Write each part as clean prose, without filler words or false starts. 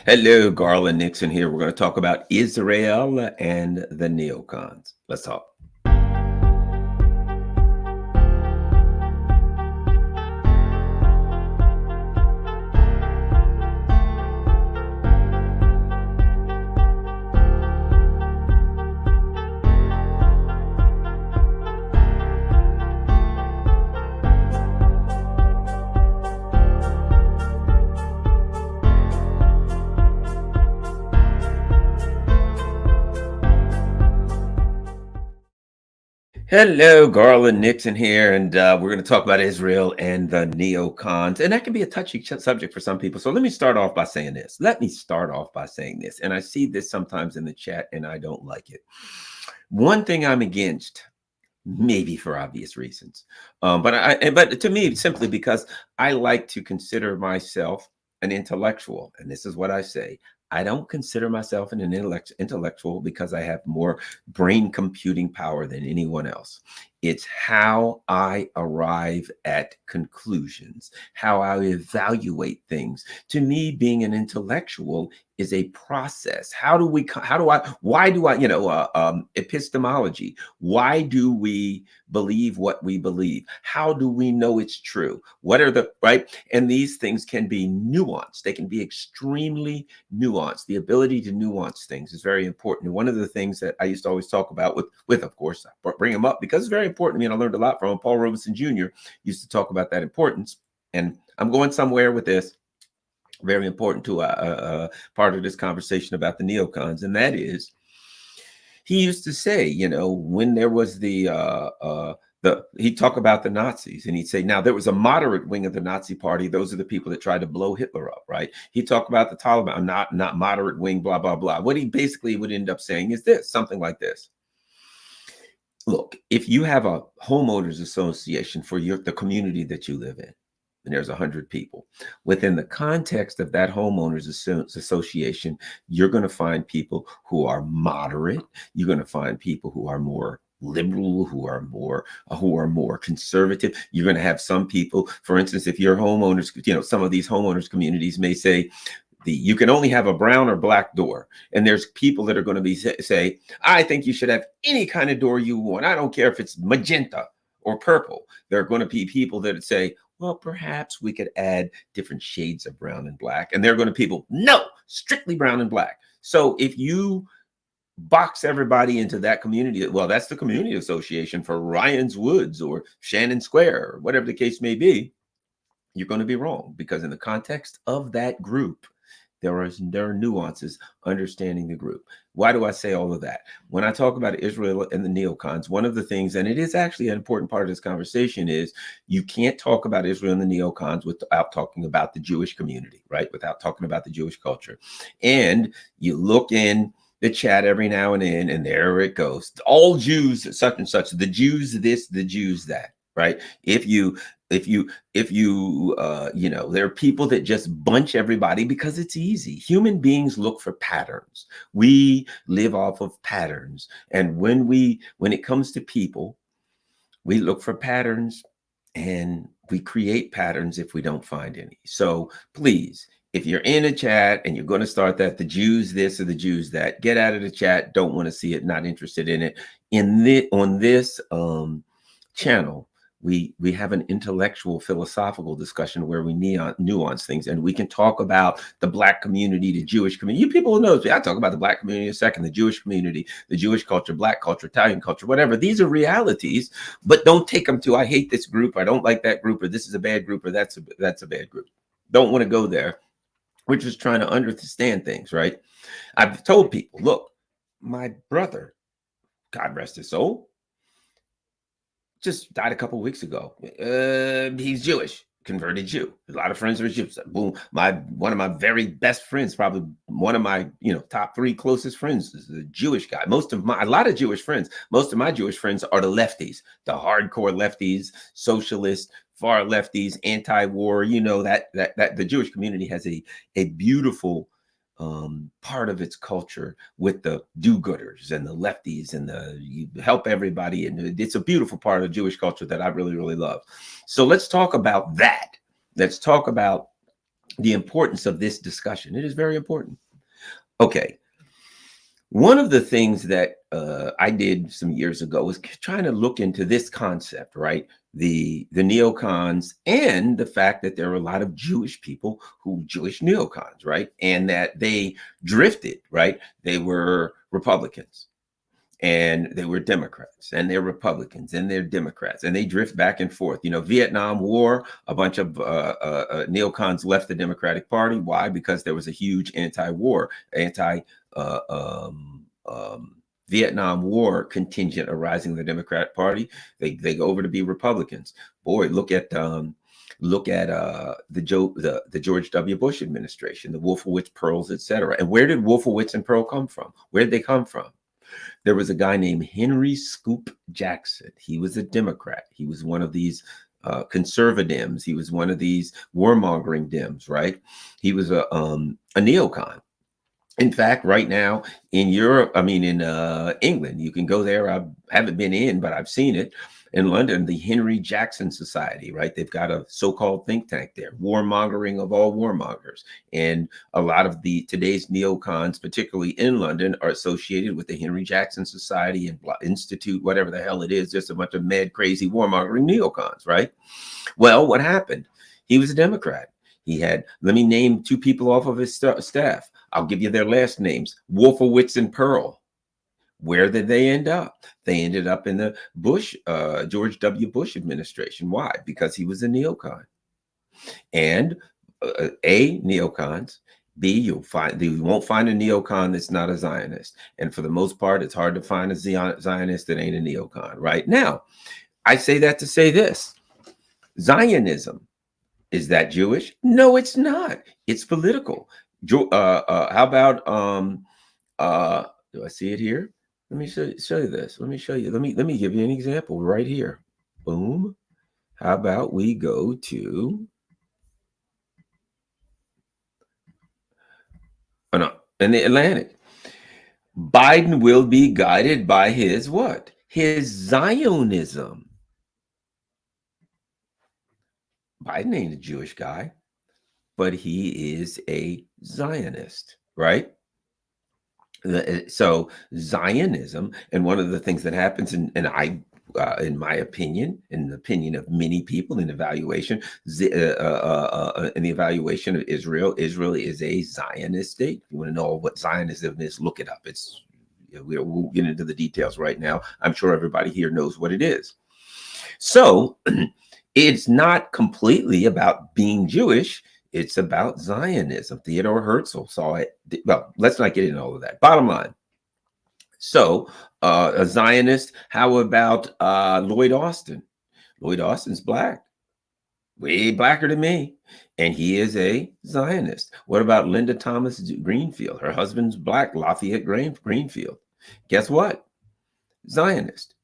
Hello, Garland Nixon here. We're going to talk about Israel and the neocons. Let's talk. Hello, Garland Nixon here, and we're going to talk about Israel and the neocons, and that can be a touchy subject for some people. So let me start off by saying this. And I see this sometimes in the chat, and I don't like it. One thing I'm against, maybe for obvious reasons, but to me, simply because I like to consider myself an intellectual, and this is what I say. I don't consider myself an intellectual because I have more brain computing power than anyone else. It's how I arrive at conclusions, how I evaluate things. To me, being an intellectual is a process. Why do I, epistemology? Why do we believe what we believe? How do we know it's true? What are the, right? And these things can be nuanced. They can be extremely nuanced. The ability to nuance things is very important. And one of the things that I used to always talk about with of course, I bring him up because it's very important to me and I learned a lot from him. Paul Robeson Jr. used to talk about that importance. And I'm going somewhere with this. Very important to part of this conversation about the neocons, and that is, he used to say, when there was he'd talk about the Nazis, and he'd say, now there was a moderate wing of the Nazi party. Those are the people that tried to blow Hitler up, right? He'd talk about the Taliban, not moderate wing, blah, blah, blah. What he basically would end up saying is this, something like this. Look, if you have a homeowners association for the community that you live in, and there's 100 people. Within the context of that homeowners association, you're going to find people who are moderate. You're going to find people who are more liberal, who are more conservative. You're going to have some people, for instance, if you're homeowners, some of these homeowners communities may say, you can only have a brown or black door. And there's people that are going to say, I think you should have any kind of door you want. I don't care if it's magenta or purple. There are going to be people that say, well, perhaps we could add different shades of brown and black. And they're going to people, no, strictly brown and black. So if you box everybody into that community, well, that's the community association for Ryan's Woods or Shannon Square, or whatever the case may be, you're going to be wrong, because in the context of that group, there are nuances understanding the group. Why do I say all of that? When I talk about Israel and the neocons, one of the things, and it is actually an important part of this conversation, is you can't talk about Israel and the neocons without talking about the Jewish community, right? Without talking about the Jewish culture. And you look in the chat every now and then, and there it goes. All Jews, such and such, the Jews this, the Jews that, right? If you there are people that just bunch everybody because it's easy. Human beings look for patterns. We live off of patterns. And when it comes to people, we look for patterns and we create patterns if we don't find any. So please, if you're in a chat and you're going to start that, the Jews this or the Jews that, get out of the chat. Don't want to see it, not interested in it. On this channel, we have an intellectual philosophical discussion where we nuance things, and we can talk about the Black community, the Jewish community. You people know, I talk about the Black community in a second, the Jewish community, the Jewish culture, Black culture, Italian culture, whatever. These are realities, but don't take them to, I hate this group, I don't like that group, or this is a bad group, or that's a bad group. Don't want to go there. We're just trying to understand things, right? I've told people, look, my brother, God rest his soul, just died a couple of weeks ago. He's Jewish, converted Jew. A lot of friends are Jews. Boom. One of my very best friends, probably one of my top 3 closest friends, is a Jewish guy. A lot of Jewish friends. Most of my Jewish friends are the lefties, the hardcore lefties, socialists, far lefties, anti-war. That the Jewish community has a beautiful part of its culture with the do-gooders and the lefties and you help everybody, and it's a beautiful part of Jewish culture that I really, really love. So let's talk about that. Let's talk about the importance of this discussion. It is very important. Okay. One of the things that I did some years ago was trying to look into this concept, right? The neocons, and the fact that there are a lot of Jewish people who Jewish neocons, right? And that they drifted, right? They were Republicans and they were Democrats, and they're Republicans and they're Democrats, and they drift back and forth. You know, Vietnam War, a bunch of neocons left the Democratic Party. Why? Because there was a huge anti uh, um, um, Vietnam War contingent arising in the Democratic Party. They go over to be Republicans. Boy, look at the George W. Bush administration, the Wolfowitz Pearls, etc. And where did Wolfowitz and Pearl come from? Where did they come from? There was a guy named Henry Scoop Jackson. He was a Democrat. He was one of these conservatives. He was one of these warmongering Dems, right? He was a neocon. In fact, right now in Europe, I mean, in England, you can go there. I haven't been in, but I've seen it. In London, the Henry Jackson Society, right? They've got a so-called think tank there, warmongering of all warmongers. And a lot of today's neocons, particularly in London, are associated with the Henry Jackson Society and Institute, whatever the hell it is, just a bunch of mad, crazy warmongering neocons, right? Well, what happened? He was a Democrat. He had, let me name two people off of his staff. I'll give you their last names, Wolfowitz and Pearl. Where did they end up? They ended up in the George W. Bush administration. Why? Because he was a neocon. And neocons. B, you won't find a neocon that's not a Zionist. And for the most part, it's hard to find a Zionist that ain't a neocon. Right now, I say that to say this: Zionism, is that Jewish? No, it's not. It's political. How about do I see it here? Let me show you this. Let me show you. Let me give you an example right here. Boom. How about we go to in the Atlantic. Biden will be guided by his what? His Zionism. Biden ain't a Jewish guy, but he is a Zionist, right? So Zionism, and one of the things that happens, and I, in my opinion, in the opinion of many people in evaluation, in the evaluation of Israel, Israel is a Zionist state. If you want to know what Zionism is, look it up. It's we'll get into the details right now. I'm sure everybody here knows what it is. So it's not completely about being Jewish. It's about Zionism. Theodore Herzl saw it. Well, let's not get into all of that. Bottom line. So a Zionist, how about Lloyd Austin? Lloyd Austin's black, way blacker than me. And he is a Zionist. What about Linda Thomas Greenfield? Her husband's black, Lafayette Greenfield. Guess what? Zionist.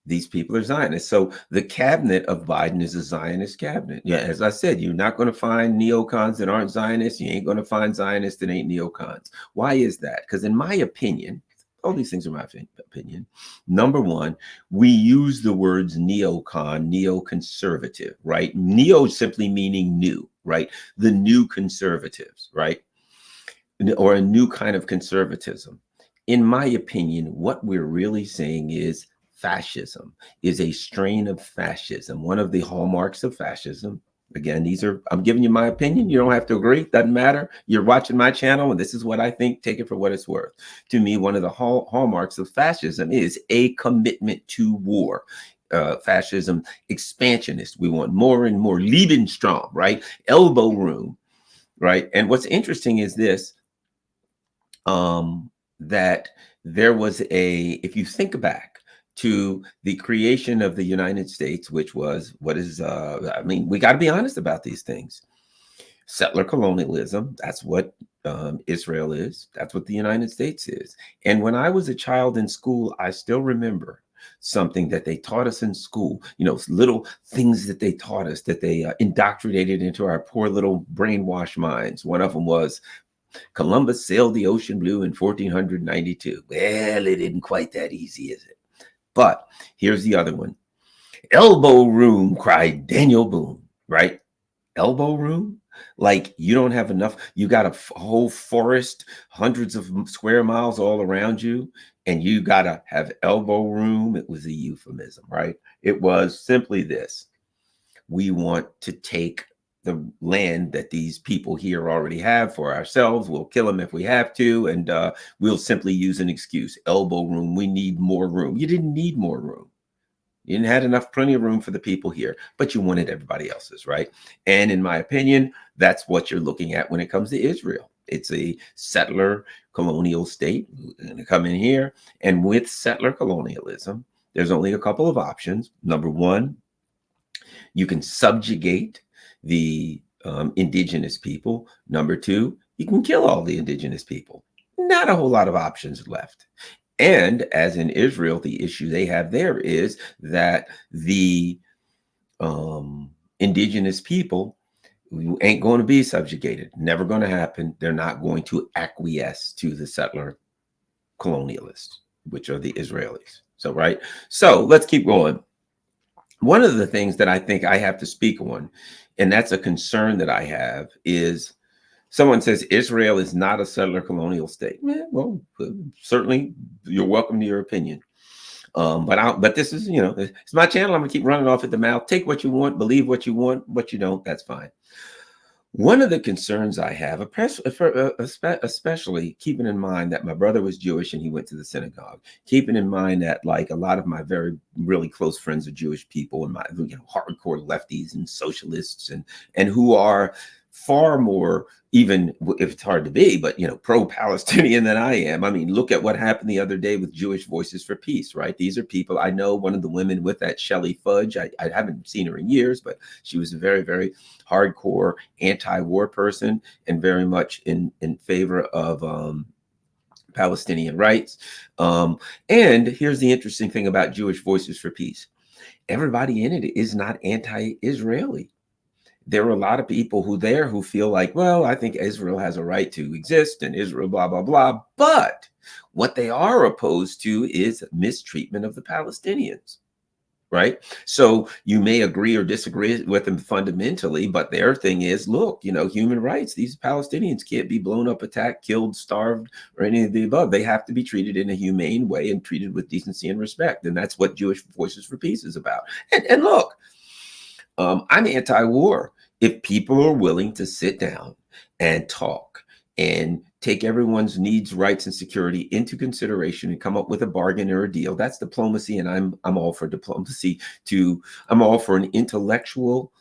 These people are Zionists. So the cabinet of Biden is a Zionist cabinet. Yeah, as I said, you're not going to find neocons that aren't Zionists. You ain't going to find Zionists that ain't neocons. Why is that? Because in my opinion, all these things are my opinion. Number one, we use the words neocon, neoconservative, right? Neo simply meaning new, right? The new conservatives, right? Or a new kind of conservatism. In my opinion, what we're really saying is fascism is a strain of fascism. One of the hallmarks of fascism, again, I'm giving you my opinion. You don't have to agree. Doesn't matter. You're watching my channel, and this is what I think. Take it for what it's worth. To me, one of the hallmarks of fascism is a commitment to war. Fascism, expansionist. We want more and more. Lebensraum, right? Elbow room, right? And what's interesting is this, that there was if you think back to the creation of the United States, which was I mean, we got to be honest about these things. Settler colonialism, that's what Israel is. That's what the United States is. And when I was a child in school, I still remember something that they taught us in school, little things that they taught us, that they indoctrinated into our poor little brainwashed minds. One of them was Columbus sailed the ocean blue in 1492. Well, it isn't quite that easy, is it? But here's the other one. Elbow room, cried Daniel Boone, right? Elbow room? Like you don't have enough. You got a whole forest, hundreds of square miles all around you, and you got to have elbow room. It was a euphemism, right? It was simply this: we want to take the land that these people here already have for ourselves. We'll kill them if we have to, and we'll simply use an excuse: elbow room. We need more room. You didn't need more room. You didn't had enough, plenty of room for the people here, but you wanted everybody else's, right? And in my opinion, that's what you're looking at when it comes to Israel. It's a settler colonial state. We're going to come in here, and with settler colonialism, there's only a couple of options. Number one, you can subjugate the indigenous people. Number two, you can kill all the indigenous people. Not a whole lot of options left. And as in Israel, the issue they have there is that the indigenous people ain't going to be subjugated. Never going to happen. They're not going to acquiesce to the settler colonialists, which are the Israelis. So, right. So let's keep going. One of the things that I think I have to speak on, and that's a concern that I have, is someone says Israel is not a settler colonial state. Well, certainly you're welcome to your opinion. But this is, it's my channel. I'm gonna keep running off at the mouth. Take what you want, believe what you want, what you don't, that's fine. One of the concerns I have, especially keeping in mind that my brother was Jewish and he went to the synagogue, keeping in mind that like a lot of my very really close friends are Jewish people and my hardcore lefties and socialists and who are far more, even if it's hard to be, but pro-Palestinian than I am. I mean, look at what happened the other day with Jewish Voices for Peace, right? These are people I know. One of the women with that, Shelley Fudge, I haven't seen her in years, but she was a very, very hardcore anti-war person and very much in favor of Palestinian rights. And here's the interesting thing about Jewish Voices for Peace. Everybody in it is not anti-Israeli. There are a lot of people who feel like, well, I think Israel has a right to exist and Israel, blah, blah, blah. But what they are opposed to is mistreatment of the Palestinians, right? So you may agree or disagree with them fundamentally, but their thing is, look, human rights, these Palestinians can't be blown up, attacked, killed, starved, or any of the above. They have to be treated in a humane way and treated with decency and respect. And that's what Jewish Voices for Peace is about. And look, I'm anti-war. If people are willing to sit down and talk and take everyone's needs, rights, and security into consideration and come up with a bargain or a deal, that's diplomacy. And I'm all for diplomacy. I'm all for an intellectual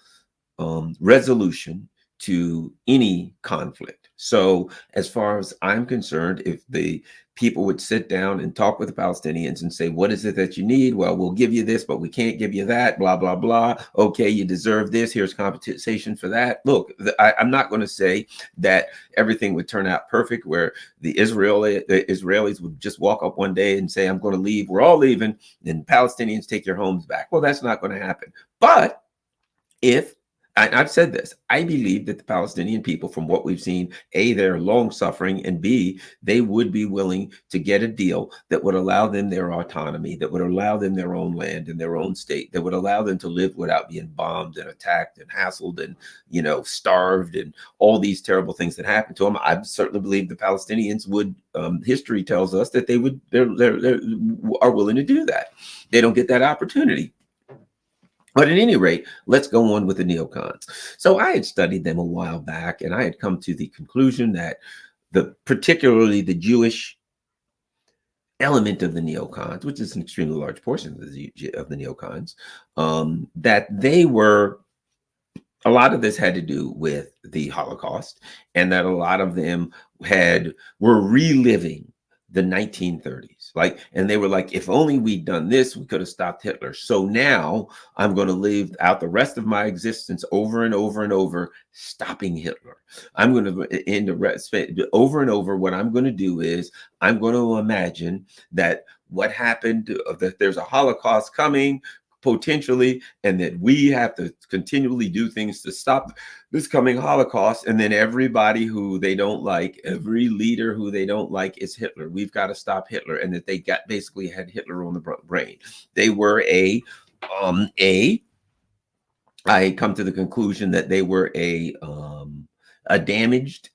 resolution to any conflict. So as far as I'm concerned, if the people would sit down and talk with the Palestinians and say, what is it that you need? Well, we'll give you this, but we can't give you that, blah, blah, blah. Okay, you deserve this. Here's compensation for that. Look, I'm not going to say that everything would turn out perfect, where the Israelis would just walk up one day and say, I'm going to leave. We're all leaving. And Palestinians take your homes back. Well, that's not going to happen. But I've said this, I believe that the Palestinian people, from what we've seen, A, they're long suffering, and B, they would be willing to get a deal that would allow them their autonomy, that would allow them their own land and their own state, that would allow them to live without being bombed and attacked and hassled and, starved and all these terrible things that happen to them. I certainly believe the Palestinians would, history tells us that they are willing to do that. They don't get that opportunity. But at any rate, let's go on with the neocons. So I had studied them a while back, and I had come to the conclusion that particularly the Jewish element of the neocons, which is an extremely large portion of the neocons, that a lot of this had to do with the Holocaust, and that a lot of them were reliving the 1930s. And they were like, if only we'd done this, we could have stopped Hitler. So now I'm going to live out the rest of my existence over and over and over, stopping Hitler. I'm going to end over and over. What I'm going to do is I'm going to imagine that what happened, that there's a Holocaust coming, potentially, and that we have to continually do things to stop this coming Holocaust. And then everybody who they don't like, every leader who they don't like is Hitler. We've got to stop Hitler. And that they basically had Hitler on the brain. They were I come to the conclusion that they were a a damaged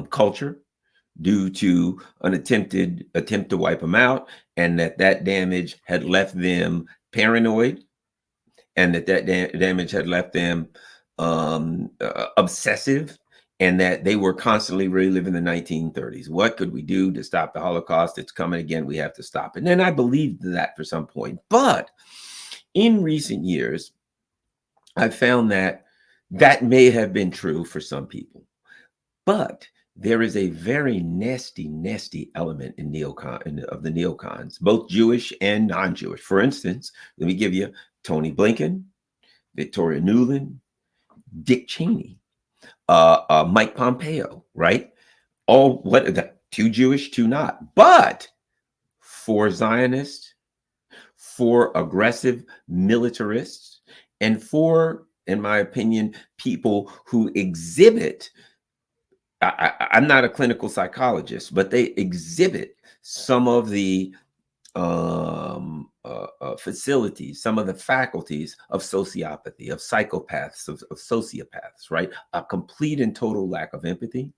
culture due to an attempt to wipe them out, and that damage had left them paranoid, and that damage had left them obsessive, and that they were constantly reliving the 1930s. What could we do to stop the Holocaust? It's coming again. We have to stop it. And I believed that for some point. But in recent years, I found that that may have been true for some people. But there is a very nasty, nasty element in of the neocons, both Jewish and non-Jewish. For instance, let me give you Tony Blinken, Victoria Nuland, Dick Cheney, Mike Pompeo, right? All what the two Jewish, two not. But for Zionists, for aggressive militarists, and for, in my opinion, people who exhibit, I'm not a clinical psychologist, but they exhibit some of the facilities, some of the faculties of sociopathy, of psychopaths, of sociopaths, right? A complete and total lack of empathy,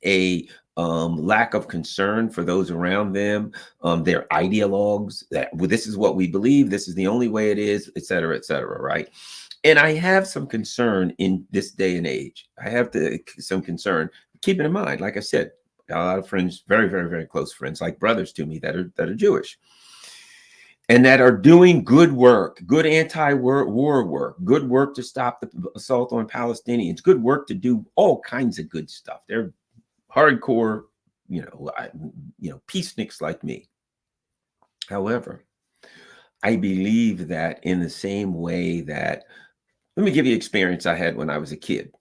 a lack of concern for those around them, their ideologues, that well, this is what we believe, this is the only way it is, et cetera, right? And I have some concern in this day and age. I have some concern, keeping in mind, like I said, got a lot of friends, very, very, very close friends, like brothers to me that are Jewish, and that are doing good work, good anti-war work, good work to stop the assault on Palestinians, good work to do all kinds of good stuff. They're hardcore, peaceniks like me. However, I believe that in the same way that, let me give you an experience I had when I was a kid.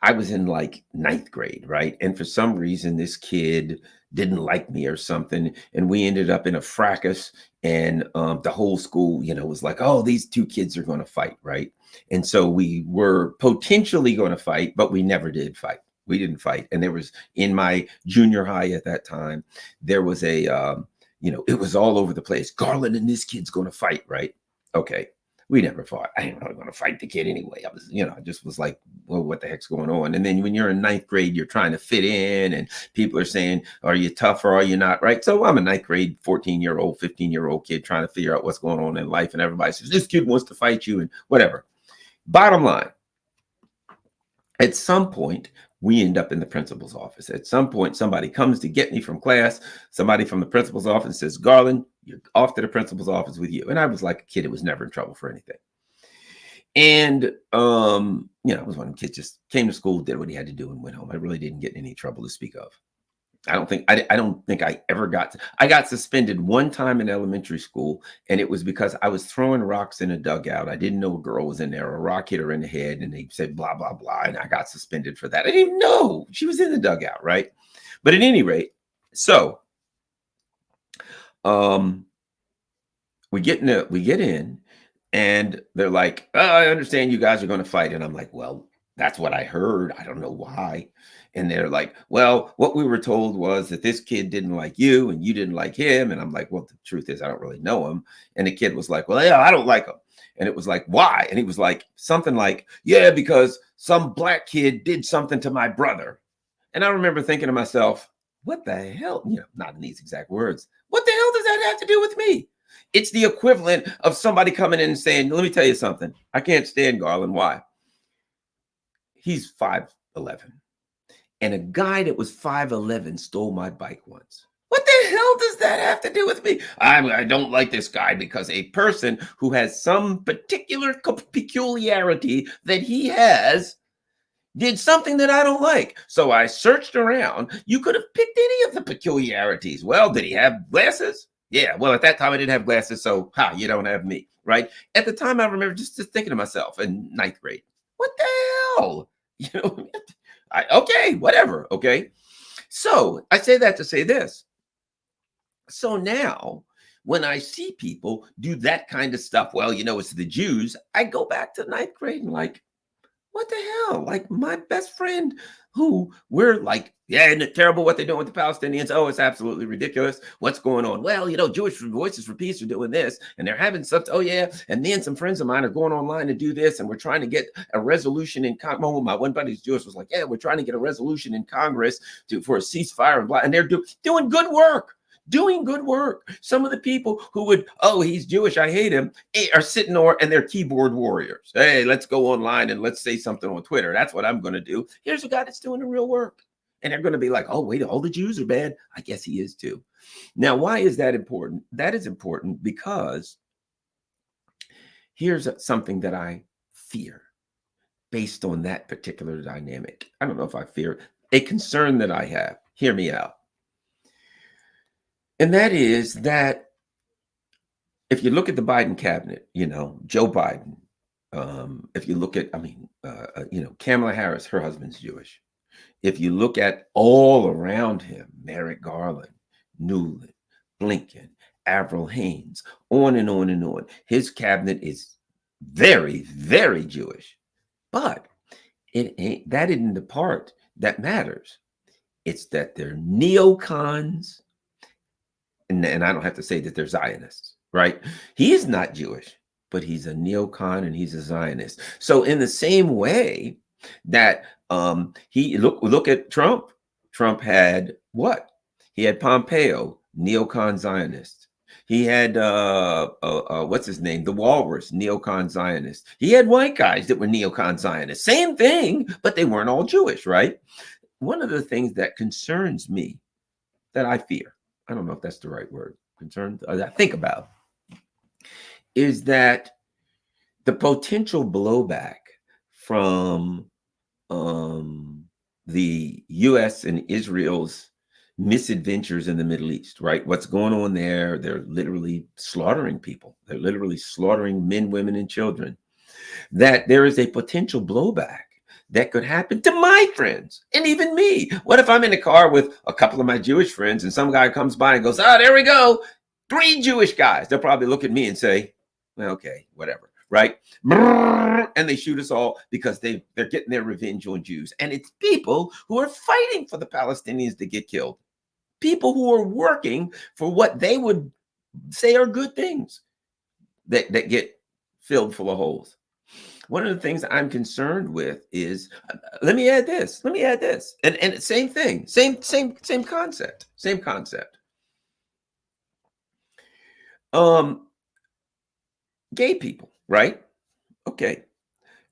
I was in like 9th grade, right? And for some reason, this kid didn't like me or something. And we ended up in a fracas. And the whole school, was like, oh, these two kids are going to fight, right? And so we were potentially going to fight, but we never did fight. We didn't fight. And there was, in my junior high at that time, there was a, it was all over the place. Garland and this kid's going to fight, right? Okay. We never fought. I didn't know I was going to fight the kid anyway. I was, I just was like, well, what the heck's going on? And then when you're in 9th grade, you're trying to fit in, and people are saying, are you tough or are you not? Right. So I'm a 9th grade, 14-year-old, 15-year-old kid trying to figure out what's going on in life. And everybody says, this kid wants to fight you and whatever. Bottom line, at some point, we end up in the principal's office. At some point, somebody comes to get me from class. Somebody from the principal's office says, Garland, you're off to the principal's office with you. And I was like a kid who was never in trouble for anything. And, I was one of the kids, just came to school, did what he had to do, and went home. I really didn't get in any trouble to speak of. I don't think I ever I got suspended one time in elementary school, and it was because I was throwing rocks in a dugout. I didn't know a girl was in there. A rock hit her in the head, and they said blah blah blah, and I got suspended for that. I didn't even know she was in the dugout, right? But at any rate, so we get in, and they're like, oh, I understand you guys are going to fight, and I'm like, well, that's what I heard. I don't know why. And they're like, well, what we were told was that this kid didn't like you and you didn't like him. And I'm like, well, the truth is, I don't really know him. And the kid was like, well, yeah, I don't like him. And it was like, why? And he was like, something like, yeah, because some black kid did something to my brother. And I remember thinking to myself, what the hell? Not in these exact words. What the hell does that have to do with me? It's the equivalent of somebody coming in and saying, let me tell you something. I can't stand Garland. Why? He's 5'11". And a guy that was 5'11" stole my bike once. What the hell does that have to do with me? I don't like this guy because a person who has some particular peculiarity that he has did something that I don't like. So I searched around. You could have picked any of the peculiarities. Well, did he have glasses? Yeah, well, at that time I didn't have glasses, so you don't have me, right? At the time, I remember just thinking to myself in 9th grade, what the hell? Okay, whatever. Okay. So I say that to say this. So now when I see people do that kind of stuff, well, it's the Jews, I go back to 9th grade and like, what the hell? Like my best friend who we're like, yeah, isn't it terrible what they're doing with the Palestinians? Oh, it's absolutely ridiculous. What's going on? Well, Jewish Voices for Peace are doing this, and they're having stuff. Oh, yeah. And then some friends of mine are going online to do this, and we're trying to get a resolution in Congress. Oh, my one buddy's Jewish was like, yeah, we're trying to get a resolution in Congress for a ceasefire and blah. And they're doing good work. Doing good work. Some of the people who would, oh, he's Jewish, I hate him, are sitting there and they're keyboard warriors. Hey, let's go online and let's say something on Twitter. That's what I'm going to do. Here's a guy that's doing the real work. And they're going to be like, oh, wait, all the Jews are bad. I guess he is too. Now, why is that important? That is important because here's something that I fear based on that particular dynamic. I don't know if I fear, a concern that I have. Hear me out. And that is that if you look at the Biden cabinet, Joe Biden, if you look at, Kamala Harris, her husband's Jewish. If you look at all around him, Merrick Garland, Newland, Blinken, Avril Haines, on and on and on, his cabinet is very, very Jewish. But that isn't the part that matters. It's that they're neocons. And I don't have to say that they're Zionists, right? He is not Jewish, but he's a neocon and he's a Zionist. So in the same way that he look at Trump. Trump had what? He had Pompeo, neocon Zionist. He had what's his name? The Walrus, neocon Zionist. He had white guys that were neocon Zionists. Same thing, but they weren't all Jewish, right? One of the things that concerns me, that I fear, I don't know if that's the right word, concerned, I think about, is that the potential blowback from the U.S. and Israel's misadventures in the Middle East, right? What's going on there? They're literally slaughtering people. They're literally slaughtering men, women, and children. That there is a potential blowback that could happen to my friends and even me. What if I'm in a car with a couple of my Jewish friends and some guy comes by and goes, there we go, 3 Jewish guys. They'll probably look at me and say, well, okay, whatever, right? And they shoot us all because they're getting their revenge on Jews. And it's people who are fighting for the Palestinians to get killed. People who are working for what they would say are good things that get filled full of holes. One of the things I'm concerned with is, let me add this, and same thing, same concept. Gay people, right? Okay.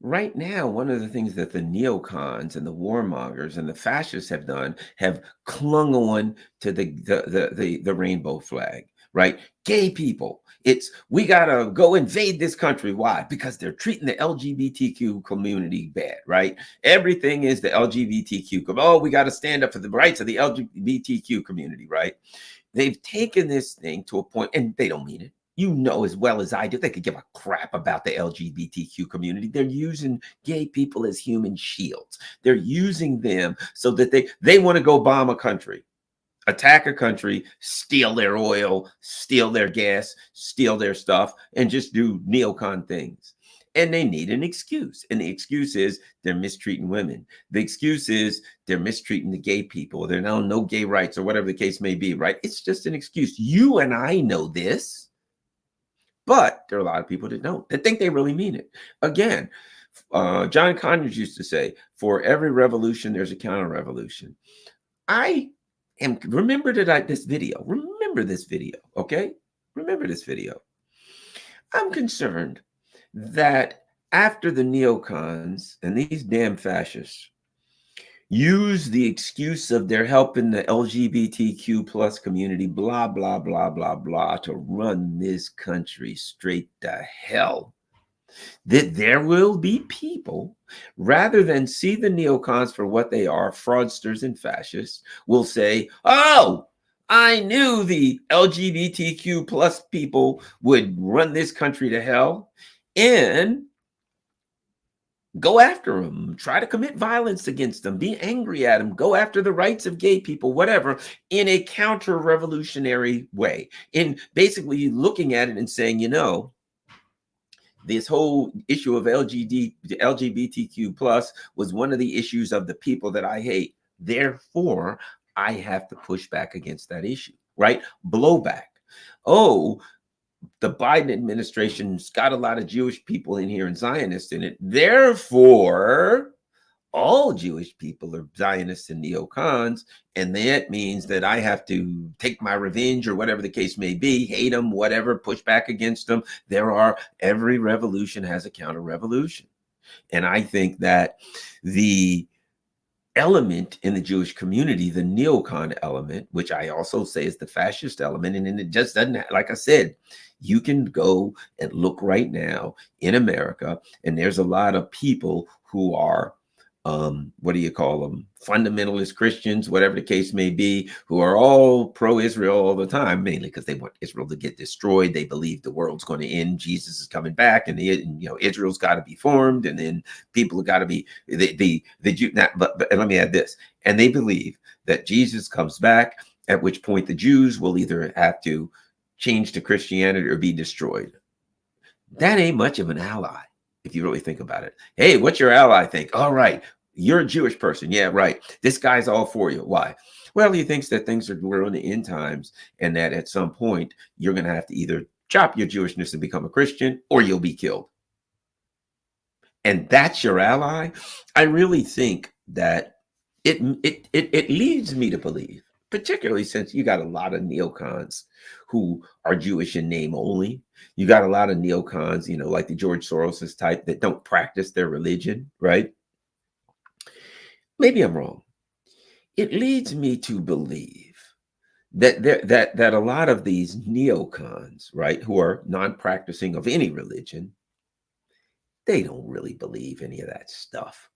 Right now, one of the things that the neocons and the warmongers and the fascists have done have clung on to the rainbow flag, right? Gay people. We gotta go invade this country. Why? Because they're treating the LGBTQ community bad, right? Everything is the LGBTQ. Oh, we gotta stand up for the rights of the LGBTQ community, right? They've taken this thing to a point, and they don't mean it. You know as well as I do, they could give a crap about the LGBTQ community. They're using gay people as human shields. They're using them so that they want to go bomb a country, attack a country, steal their oil, steal their gas, steal their stuff, and just do neocon things. And they need an excuse. And the excuse is they're mistreating women. The excuse is they're mistreating the gay people. They're now no gay rights or whatever the case may be, right? It's just an excuse. You and I know this. But there are a lot of people that don't, that think they really mean it. Again, John Conyers used to say, for every revolution, there's a counter-revolution. Remember this video, okay? Remember this video. I'm concerned that after the neocons and these damn fascists use the excuse of they're helping the LGBTQ plus community, blah, blah, blah, blah, blah, to run this country straight to hell, that there will be people, rather than see the neocons for what they are, fraudsters and fascists, will say, oh, I knew the LGBTQ plus people would run this country to hell, and go after them, try to commit violence against them, be angry at them, go after the rights of gay people, whatever, in a counter-revolutionary way. In basically looking at it and saying, This whole issue of LGBTQ plus was one of the issues of the people that I hate. Therefore, I have to push back against that issue, right? Blowback. Oh, the Biden administration's got a lot of Jewish people in here and Zionists in it. Therefore, all Jewish people are Zionists and neocons, and that means that I have to take my revenge or whatever the case may be, hate them, whatever, push back against them. Every revolution has a counter revolution. And I think that the element in the Jewish community, the neocon element, which I also say is the fascist element, and it just doesn't, like I said, you can go and look right now in America, and there's a lot of people who are what do you call them? Fundamentalist Christians, whatever the case may be, who are all pro-Israel all the time, mainly because they want Israel to get destroyed. They believe the world's going to end, Jesus is coming back, and Israel's got to be formed, and then people have got to be the Jew. But let me add this, and they believe that Jesus comes back, at which point the Jews will either have to change to Christianity or be destroyed. That ain't much of an ally, if you really think about it. Hey, what's your ally think? All right, you're a Jewish person. Yeah, right. This guy's all for you. Why? Well, he thinks that we're in the end times, and that at some point you're going to have to either chop your Jewishness and become a Christian, or you'll be killed. And that's your ally. I really think that it leads me to believe, particularly since you got a lot of neocons who are Jewish in name only. You got a lot of neocons, like the George Soros's type, that don't practice their religion, right? Maybe I'm wrong. It leads me to believe that a lot of these neocons, right, who are non-practicing of any religion, they don't really believe any of that stuff.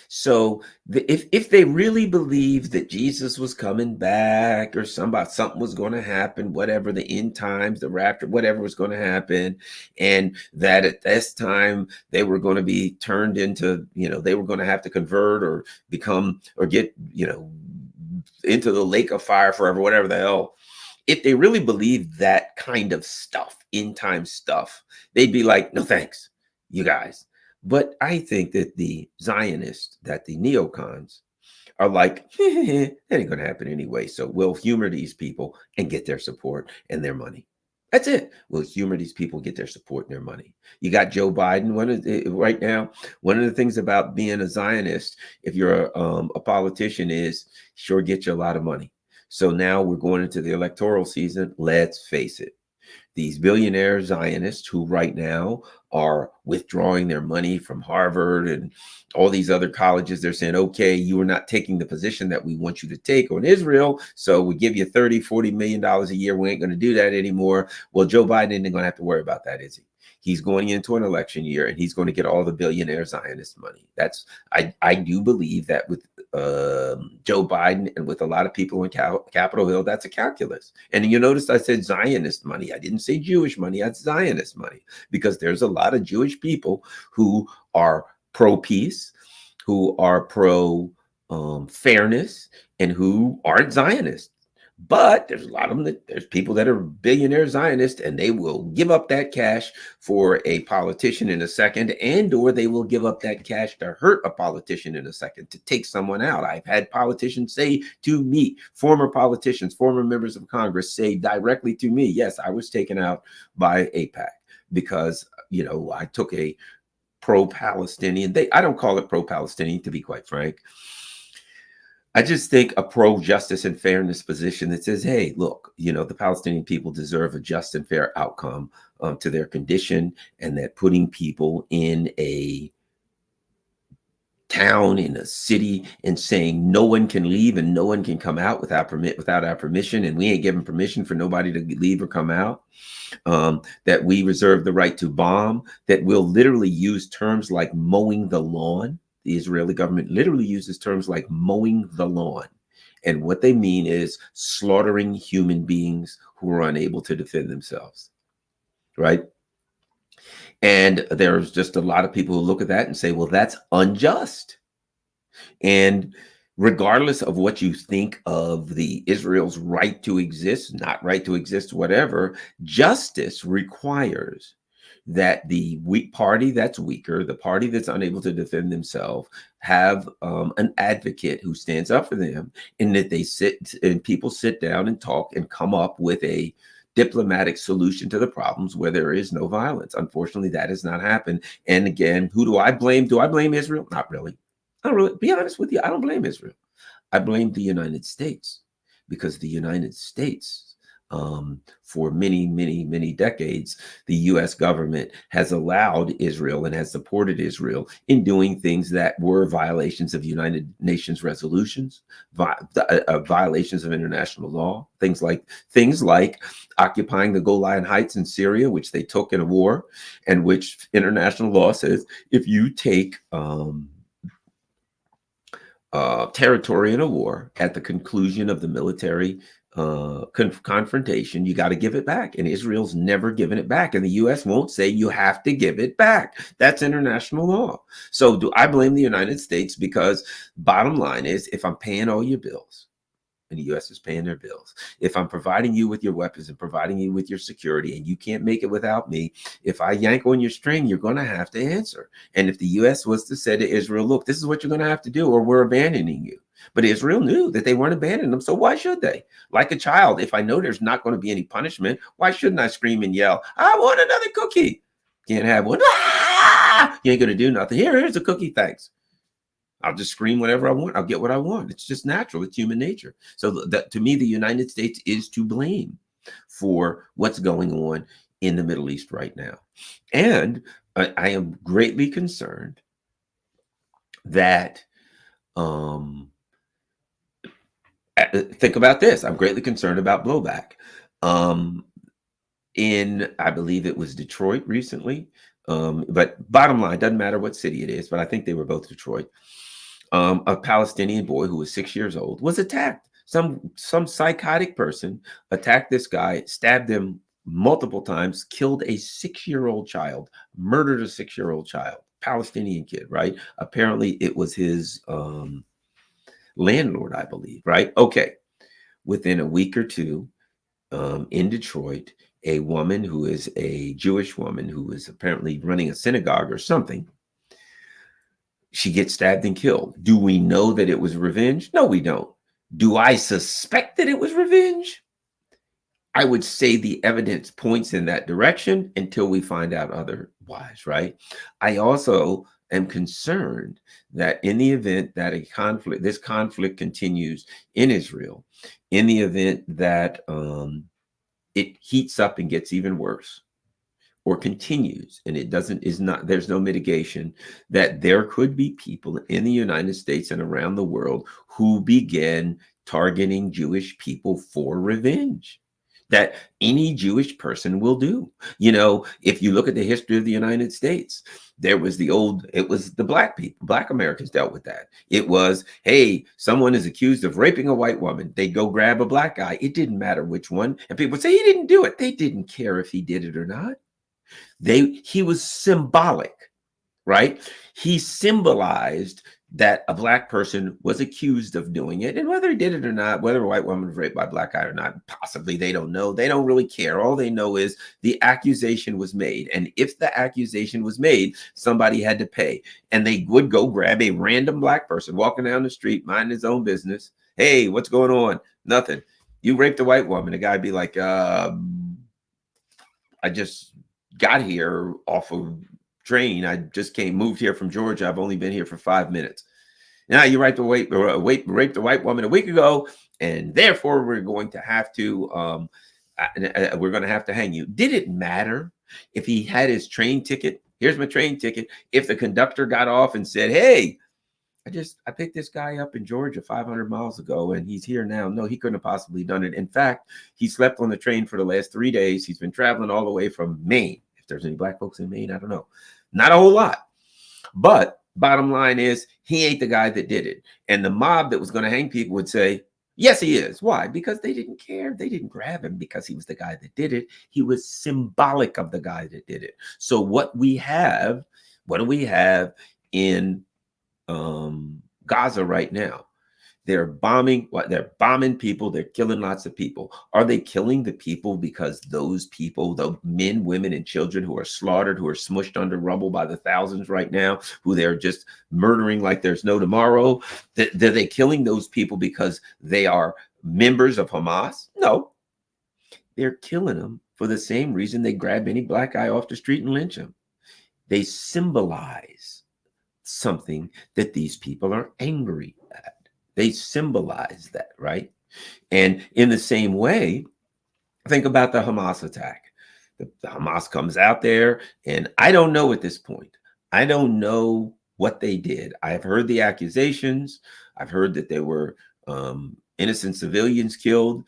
So if they really believed that Jesus was coming back, or something was going to happen, whatever, the end times, the rapture, whatever was going to happen, and that at this time they were going to be turned into, they were going to have to convert or become or get, into the lake of fire forever, whatever the hell. If they really believed that kind of stuff, end time stuff, they'd be like, no thanks, you guys. But I think that the Zionists, that the neocons are like, that ain't going to happen anyway. So we'll humor these people and get their support and their money. That's it. We'll humor these people, get their support and their money. You got Joe Biden right now. One of the things about being a Zionist, if you're a politician, is sure get you a lot of money. So now we're going into the electoral season. Let's face it. These billionaire Zionists who right now are withdrawing their money from Harvard and all these other colleges, they're saying, okay, you are not taking the position that we want you to take on Israel. So we give you $30-40 million a year. We ain't going to do that anymore. Well, Joe Biden isn't going to have to worry about that, is he? He's going into an election year and he's going to get all the billionaire Zionist money. I do believe that with Joe Biden and with a lot of people in Capitol Hill, that's a calculus. And you notice I said Zionist money. I didn't say Jewish money. That's Zionist money, because there's a lot of Jewish people who are pro-peace, who are pro-fairness, and who aren't Zionists. But there's a lot of them there's people that are billionaire Zionists, and they will give up that cash for a politician in a second, or they will give up that cash to hurt a politician in a second, to take someone out. I've had politicians say to me, former politicians, former members of Congress say directly to me, yes, I was taken out by AIPAC because, I took a pro-Palestinian. I don't call it pro-Palestinian, to be quite frank. I just think a pro-justice and fairness position that says, hey, look, the Palestinian people deserve a just and fair outcome to their condition, and that putting people in a town, in a city, and saying no one can leave and no one can come out without our permission, and we ain't giving permission for nobody to leave or come out, that we reserve the right to bomb, that we'll literally use terms like mowing the lawn. The Israeli government literally uses terms like mowing the lawn. And what they mean is slaughtering human beings who are unable to defend themselves, right? And there's just a lot of people who look at that and say, well, that's unjust. And regardless of what you think of the Israel's right to exist, not right to exist, whatever, justice requires that the weak party that's weaker, the party that's unable to defend themselves, have an advocate who stands up for them, and that they sit and people sit down and talk and come up with a diplomatic solution to the problems where there is no violence. Unfortunately, that has not happened. And again, who do I blame? Do I blame Israel? Not really. I don't really, be honest with you, I don't blame Israel. I blame the United States, because the United States, for many, many, many decades, the US government has allowed Israel and has supported Israel in doing things that were violations of United Nations resolutions, violations of international law, things like occupying the Golan Heights in Syria, which they took in a war, and which international law says if you take territory in a war, at the conclusion of the military confrontation, you got to give it back. And Israel's never given it back. And the U.S. won't say you have to give it back. That's international law. So do I blame the United States? Because bottom line is, if I'm paying all your bills, and the U.S. is paying their bills, if I'm providing you with your weapons and providing you with your security, and you can't make it without me, if I yank on your string, you're going to have to answer. And if the U.S. was to say to Israel, look, this is what you're going to have to do, or we're abandoning you. But Israel knew that they weren't abandoning them, so why should they? Like a child, if I know there's not going to be any punishment, why shouldn't I scream and yell, I want another cookie? Can't have one. Ah! You ain't going to do nothing. Here's a cookie, thanks. I'll just scream whatever I want. I'll get what I want. It's just natural. It's human nature. So that, to me, the United States is to blame for what's going on in the Middle East right now. And I am greatly concerned that, think about this. I'm greatly concerned about blowback. I believe it was Detroit recently. But bottom line, doesn't matter what city it is, but I think they were both Detroit. A Palestinian boy who was 6 years old was attacked. Some psychotic person attacked this guy, stabbed him multiple times, killed a 6-year-old child, murdered a 6-year-old child, Palestinian kid, right? Apparently it was his landlord, I believe, right? Okay. Within a week or two, in Detroit, a woman who is a Jewish woman who is apparently running a synagogue or something, she gets stabbed and killed. Do we know that it was revenge? No, we don't. Do I suspect that it was revenge? I would say the evidence points in that direction until we find out otherwise, right? I also am concerned that in the event that this conflict continues in Israel, in the event that it heats up and gets even worse, or continues, and there's no mitigation, that there could be people in the United States and around the world who begin targeting Jewish people for revenge, that any Jewish person will do. You know, if you look at the history of the United States, it was the black people, black Americans dealt with that. It was, hey, someone is accused of raping a white woman. They go grab a black guy. It didn't matter which one. And people would say he didn't do it. They didn't care if he did it or not. He was symbolic, right? He symbolized that a black person was accused of doing it, and whether he did it or not, whether a white woman was raped by a black guy or not, possibly, they don't know. They don't really care. All they know is the accusation was made, and if the accusation was made, somebody had to pay. And they would go grab a random black person walking down the street, minding his own business. Hey, what's going on? Nothing. You raped a white woman. The guy'd be like, I just got here off of train. I just moved here from Georgia. I've only been here for 5 minutes. Now you raped a white woman a week ago, and therefore we're going to have to hang you. Did it matter if he had his train ticket? Here's my train ticket. If the conductor got off and said, hey, I picked this guy up in Georgia 500 miles ago, and he's here now. No, he couldn't have possibly done it. In fact, he slept on the train for the last 3 days. He's been traveling all the way from Maine. If there's any black folks in Maine, I don't know. Not a whole lot. But bottom line is, he ain't the guy that did it. And the mob that was going to hang people would say, yes, he is. Why? Because they didn't care. They didn't grab him because he was the guy that did it. He was symbolic of the guy that did it. So what do we have in Gaza right now? They're bombing, what they're bombing people, they're killing lots of people. Are they killing the people because those people, the men, women, and children who are slaughtered, who are smushed under rubble by the thousands right now, who they're just murdering like there's no tomorrow, are they killing those people because they are members of Hamas? No, they're killing them for the same reason they grab any black guy off the street and lynch him. They symbolize something that these people are angry at. They symbolize that, right? And in the same way, think about the Hamas attack. The Hamas comes out there, and I don't know at this point. I don't know what they did. I've heard the accusations. I've heard that there were innocent civilians killed.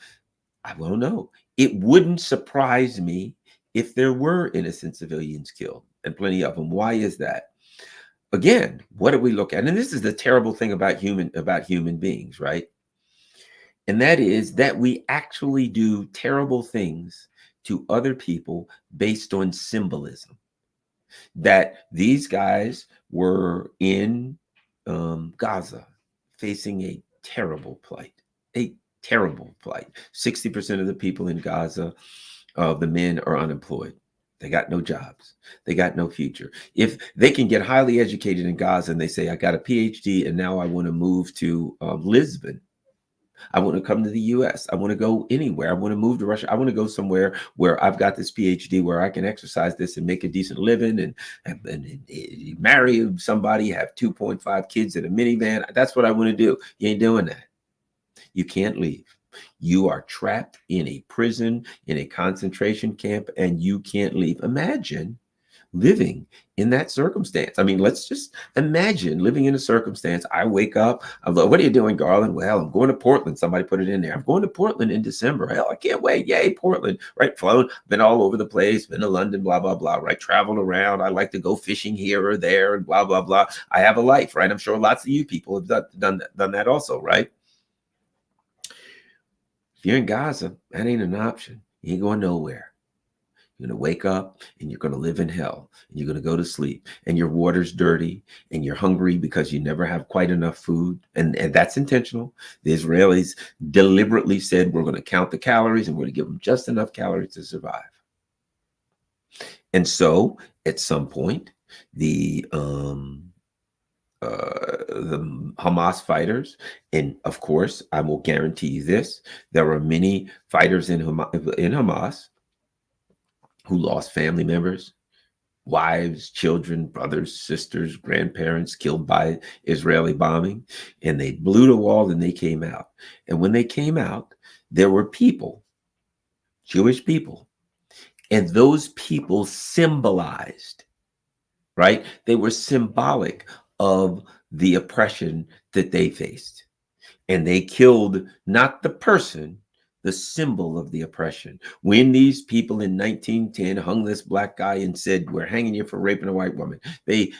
I don't know. It wouldn't surprise me if there were innocent civilians killed, and plenty of them. Why is that? Again, what do we look at? And this is the terrible thing about human beings, right? And that is that we actually do terrible things to other people based on symbolism. That these guys were in Gaza facing a terrible plight, a terrible plight. 60% of the people in Gaza, the men, are unemployed. They got no jobs. They got no future. If they can get highly educated in Gaza and they say, I got a PhD and now I want to move to Lisbon. I want to come to the US. I want to go anywhere. I want to move to Russia. I want to go somewhere where I've got this PhD where I can exercise this and make a decent living and marry somebody, have 2.5 kids in a minivan. That's what I want to do. You ain't doing that. You can't leave. You are trapped in a prison, in a concentration camp, and you can't leave. Imagine living in that circumstance. I mean, let's just imagine living in a circumstance. I wake up, I'm like, what are you doing, Garland? Well, I'm going to Portland. Somebody put it in there. I'm going to Portland in December. Hell, I can't wait. Yay, Portland, right? Flown, been all over the place, been to London, blah, blah, blah, right? Traveled around. I like to go fishing here or there and blah, blah, blah. I have a life, right? I'm sure lots of you people have done that also, right? If you're in Gaza, that ain't an option. You ain't going nowhere. You're going to wake up and you're going to live in hell, and you're going to go to sleep, and your water's dirty, and you're hungry because you never have quite enough food. And that's intentional. The Israelis deliberately said, we're going to count the calories and we're going to give them just enough calories to survive. And so at some point, the Hamas fighters, and of course, I will guarantee you this, there are many fighters in Hamas who lost family members, wives, children, brothers, sisters, grandparents killed by Israeli bombing. And they blew the wall and they came out. And when they came out, there were people, Jewish people, and those people symbolized, right? They were symbolic of the oppression that they faced. And they killed not the person, the symbol of the oppression. When these people in 1910 hung this black guy and said, we're hanging you for raping a white woman, they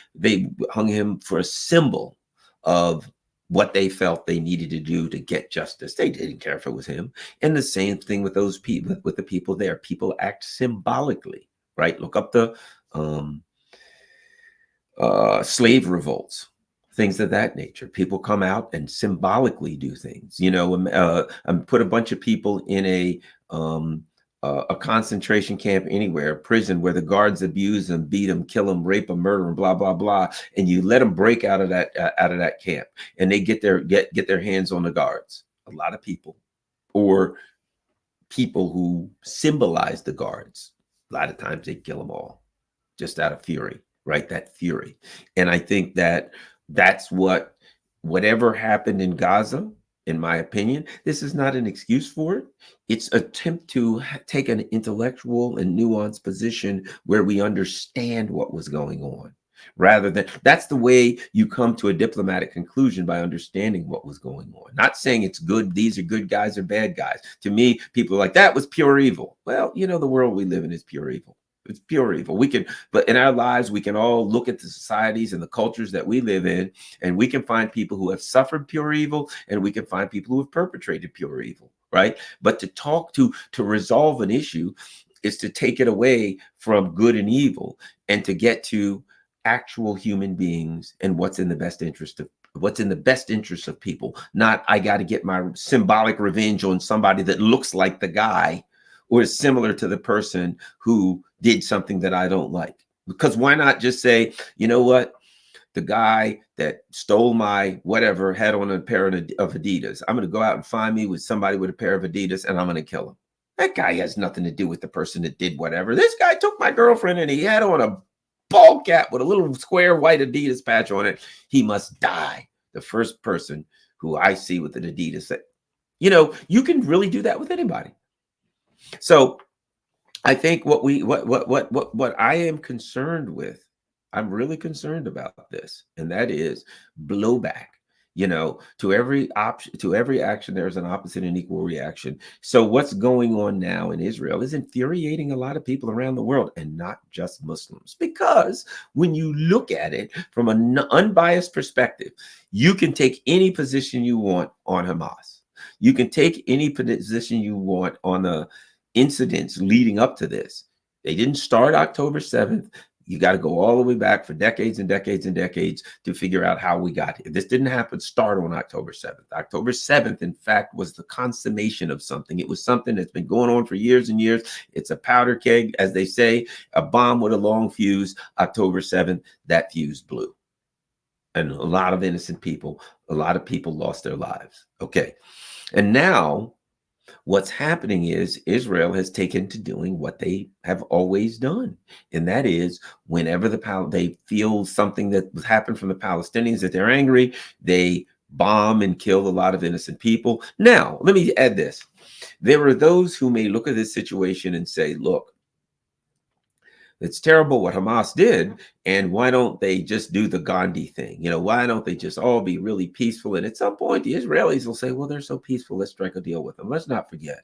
hung him for a symbol of what they felt they needed to do to get justice. They didn't care if it was him. And the same thing with those people, with the people there. People act symbolically, right? Look up the slave revolts, things of that nature. People come out and symbolically do things, put a bunch of people in a concentration camp anywhere, a prison where the guards abuse them, beat them, kill them, rape them, murder them, blah, blah, blah. And you let them break out of that camp, and they get their hands on the guards. A lot of people, or people who symbolize the guards, a lot of times they kill them all just out of fury, right? That fury. And I think that's whatever happened in Gaza, in my opinion, this is not an excuse for it. It's an attempt to take an intellectual and nuanced position where we understand what was going on, rather than, that's the way you come to a diplomatic conclusion, by understanding what was going on. Not saying it's good, these are good guys or bad guys. To me, people are like, that was pure evil. Well, the world we live in is pure evil. It's pure evil. But in our lives, we can all look at the societies and the cultures that we live in, and we can find people who have suffered pure evil, and we can find people who have perpetrated pure evil, right? But to resolve an issue is to take it away from good and evil, and to get to actual human beings and what's in the best interest what's in the best interest of people, not I got to get my symbolic revenge on somebody that looks like the guy or is similar to the person who did something that I don't like. Because why not just say, you know what? The guy that stole my whatever had on a pair of Adidas. I'm going to go out and find me with somebody with a pair of Adidas and I'm going to kill him. That guy has nothing to do with the person that did whatever. This guy took my girlfriend and he had on a ball cap with a little square white Adidas patch on it. He must die. The first person who I see with an Adidas. You know, you can really do that with anybody. So I think what I am concerned with, I'm really concerned about this, and that is blowback. You know, to every option, to every action, there's an opposite and equal reaction. So what's going on now in Israel is infuriating a lot of people around the world, and not just Muslims. Because when you look at it from an unbiased perspective, you can take any position you want on Hamas. You can take any position you want on the incidents leading up to this. They didn't start October 7th. You got to go all the way back for decades and decades and decades to figure out how we got here. This didn't start on October 7th. October 7th, in fact, was the consummation of something. It was something that's been going on for years and years. It's a powder keg, as they say, a bomb with a long fuse. October 7th, that fuse blew. And a lot of innocent people, a lot of people lost their lives. Okay. And now what's happening is Israel has taken to doing what they have always done. And that is whenever they feel something that has happened from the Palestinians, that they're angry, they bomb and kill a lot of innocent people. Now, let me add this. There are those who may look at this situation and say, look, it's terrible what Hamas did, and why don't they just do the Gandhi thing? You know, why don't they just all be really peaceful? And at some point, the Israelis will say, well, they're so peaceful, let's strike a deal with them. Let's not forget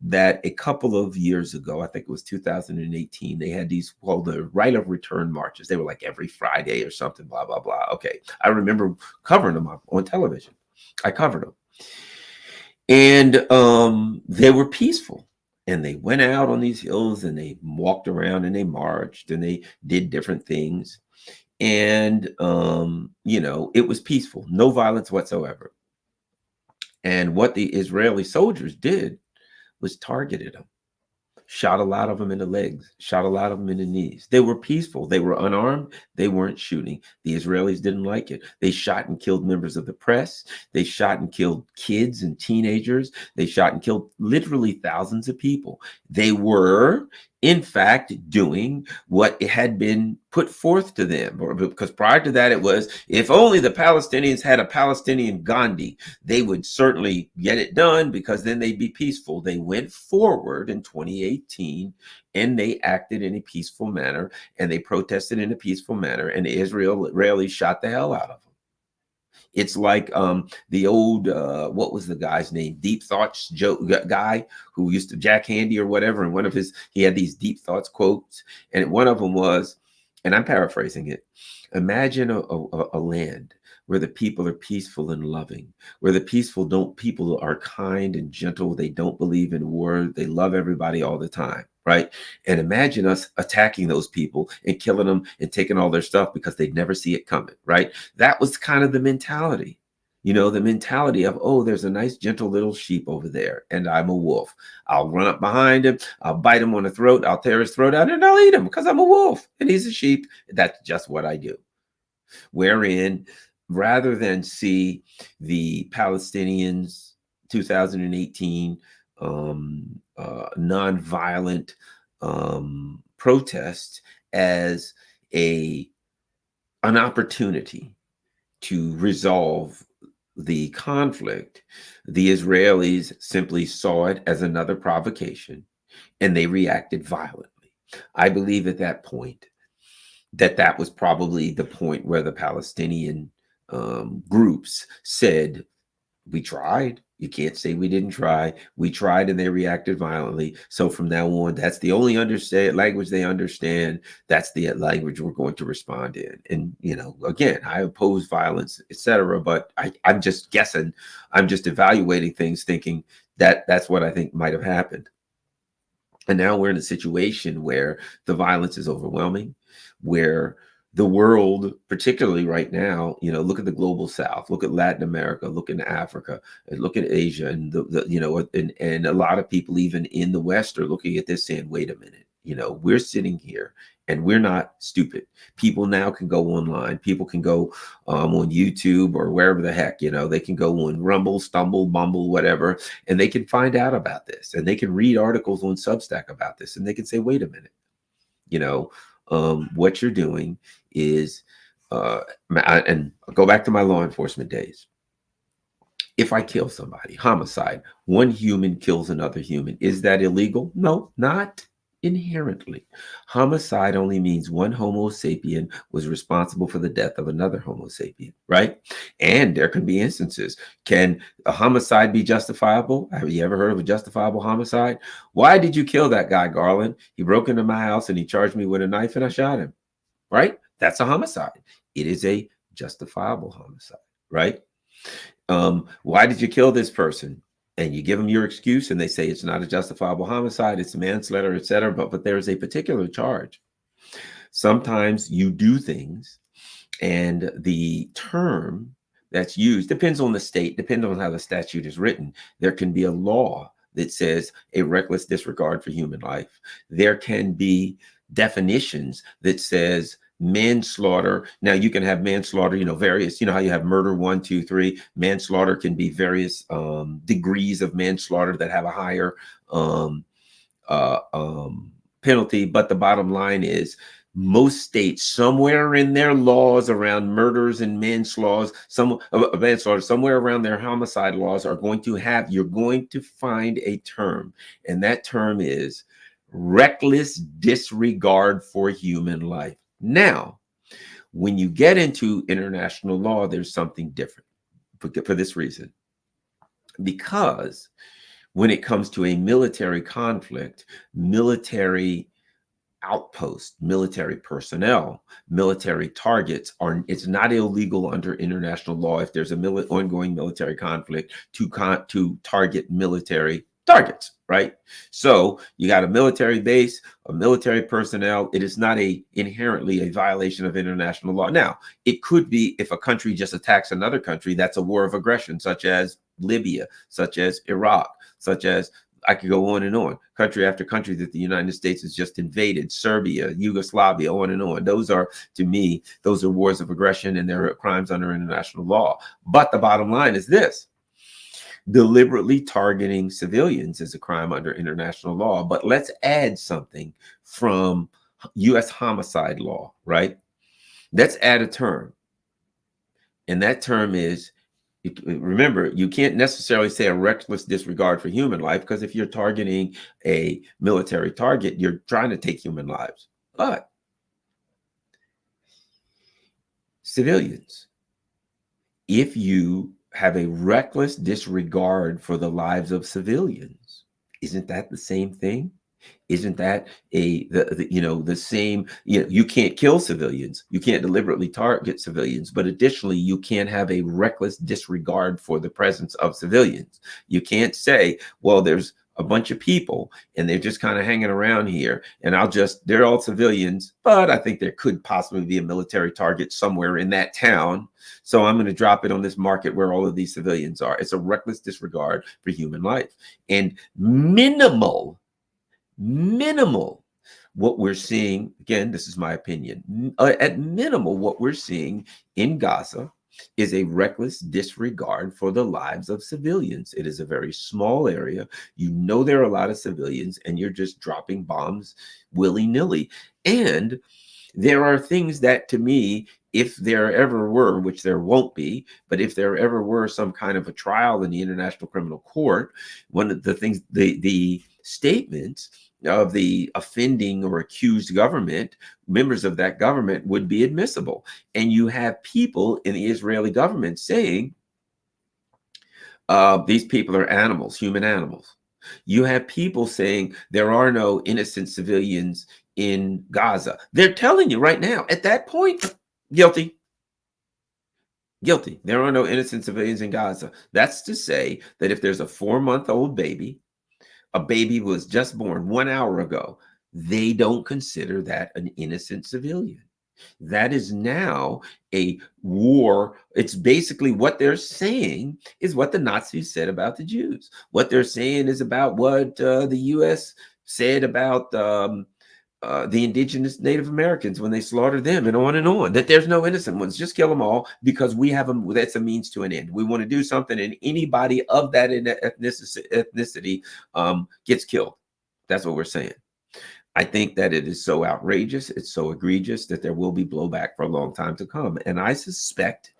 that a couple of years ago, I think it was 2018, they had these called the right of return marches. They were like every Friday or something, blah, blah, blah. Okay. I remember covering them on television. I covered them. And they were peaceful. And they went out on these hills and they walked around and they marched and they did different things. And, you know, it was peaceful, no violence whatsoever. And what the Israeli soldiers did was targeted them, shot a lot of them in the legs, shot a lot of them in the knees. They were peaceful. They were unarmed. They weren't shooting. The Israelis didn't like it. They shot and killed members of the press. They shot and killed kids and teenagers. They shot and killed literally thousands of people. They were, in fact, doing what had been put forth to them. Because prior to that, it was, if only the Palestinians had a Palestinian Gandhi, they would certainly get it done because then they'd be peaceful. They went forward in 2018 and they acted in a peaceful manner and they protested in a peaceful manner, and the Israelis shot the hell out of them. It's like the old, what was the guy's name? Deep Thoughts guy who used to Jack Handy or whatever. And he had these Deep Thoughts quotes. And one of them was, and I'm paraphrasing it, imagine a land where the people are peaceful and loving, where the people are kind and gentle. They don't believe in war. They love everybody all the time. Right. And imagine us attacking those people and killing them and taking all their stuff because they'd never see it coming. Right. That was kind of the mentality, you know, the mentality of, oh, there's a nice, gentle little sheep over there and I'm a wolf. I'll run up behind him. I'll bite him on the throat. I'll tear his throat out and I'll eat him because I'm a wolf and he's a sheep. That's just what I do. Wherein rather than see the Palestinians 2018 nonviolent protest as an opportunity to resolve the conflict, the Israelis simply saw it as another provocation and they reacted violently. I believe at that point that was probably the point where the Palestinian groups said, we tried. You can't say we didn't try. We tried and they reacted violently. So from now on, that's the only language they understand. That's the language we're going to respond in. And, you know, again, I oppose violence, etc. But I'm just guessing. I'm just evaluating things, thinking that that's what I think might have happened. And now we're in a situation where the violence is overwhelming, where the world, particularly right now, look at the global South, look at Latin America, look in Africa, and look at Asia, and and a lot of people even in the West are looking at this saying, "Wait a minute, we're sitting here and we're not stupid. People now can go online. People can go on YouTube or wherever the heck, they can go on Rumble, Stumble, Bumble, whatever, and they can find out about this, and they can read articles on Substack about this, and they can say, wait a minute, you know, what you're doing is, and I'll go back to my law enforcement days. If I kill somebody, homicide, one human kills another human, is that illegal? No, not inherently. Homicide only means one Homo sapien was responsible for the death of another Homo sapien, right? And there can be instances. Can a homicide be justifiable? Have you ever heard of a justifiable homicide? Why did you kill that guy, Garland? He broke into my house and he charged me with a knife and I shot him, right? That's a homicide. It is a justifiable homicide, right? Why did you kill this person? And you give them your excuse and they say it's not a justifiable homicide, it's manslaughter, etc. But there is a particular charge. Sometimes you do things and the term that's used depends on the state, depends on how the statute is written. There can be a law that says a reckless disregard for human life. There can be definitions that says manslaughter. Now you can have manslaughter, various, how you have murder 1, 2, 3. Manslaughter can be various degrees of manslaughter that have a higher penalty. But the bottom line is, most states, somewhere in their laws around murders and manslaughter, somewhere around their homicide laws you're going to find a term, and that term is reckless disregard for human life. Now, when you get into international law, there's something different for this reason. Because when it comes to a military conflict, military outposts, military personnel, military targets it's not illegal under international law if there's a ongoing military conflict to target military targets, right? So you got a military base, a military personnel. It is not inherently a violation of international law. Now, it could be if a country just attacks another country, that's a war of aggression, such as Libya, such as Iraq, such as, I could go on and on, country after country that the United States has just invaded, Serbia, Yugoslavia, on and on. Those are, to me, those are wars of aggression and they're crimes under international law. But the bottom line is this: deliberately targeting civilians is a crime under international law. But let's add something from U.S. homicide law, right? Let's add a term. And that term is, remember, you can't necessarily say a reckless disregard for human life, because if you're targeting a military target, you're trying to take human lives. But civilians, if you have a reckless disregard for the lives of civilians, isn't that the same thing? Isn't that the same? You can't kill civilians, you can't deliberately target civilians, but additionally, you can't have a reckless disregard for the presence of civilians. You can't say, well, there's a bunch of people and they're just kind of hanging around here, and they're all civilians, but I think there could possibly be a military target somewhere in that town, so I'm going to drop it on this market where all of these civilians are. It's a reckless disregard for human life. And minimal, what we're seeing, again, this is my opinion, at minimal, what we're seeing in Gaza is a reckless disregard for the lives of civilians. It is a very small area. There are a lot of civilians, and you're just dropping bombs willy-nilly. And there are things that, to me, if there ever were, which there won't be, but if there ever were some kind of a trial in the International Criminal Court, one of the things, the statements of the offending or accused government, members of that government, would be admissible. And you have people in the Israeli government saying, these people are animals, human animals. You have people saying there are no innocent civilians in Gaza. They're telling you right now, at that point, guilty. There are no innocent civilians in Gaza. That's to say that if there's a 4-month-old baby, a baby was just born 1 hour ago, they don't consider that an innocent civilian. That is now a war. It's basically what they're saying is what the Nazis said about the Jews. What they're saying is about what the U.S. said about the indigenous Native Americans when they slaughtered them, and on, that there's no innocent ones. Just kill them all because we have them. That's a means to an end. We want to do something, and anybody of that ethnicity gets killed. That's what we're saying. I think that it is so outrageous, it's so egregious that there will be blowback for a long time to come. And I suspect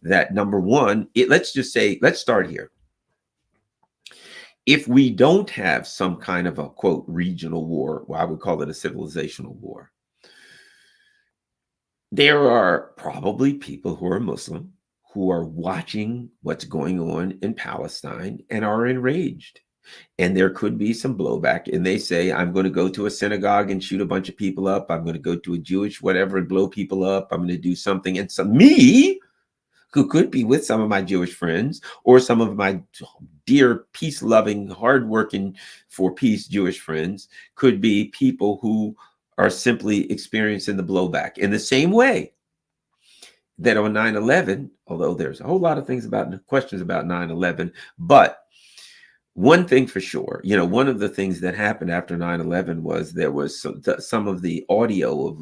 that number one, let's just say, let's start here. If we don't have some kind of a quote regional war, well, I would call it a civilizational war, there are probably people who are Muslim who are watching what's going on in Palestine and are enraged. And there could be some blowback. And they say, I'm going to go to a synagogue and shoot a bunch of people up. I'm going to go to a Jewish whatever and blow people up. I'm going to do something. And some me, who could be with some of my Jewish friends or some of my dear peace-loving, hardworking for peace Jewish friends, could be people who are simply experiencing the blowback in the same way that on 9/11, although there's a whole lot of things about questions about 9/11, but one thing for sure, one of the things that happened after 9/11 was there was some of the audio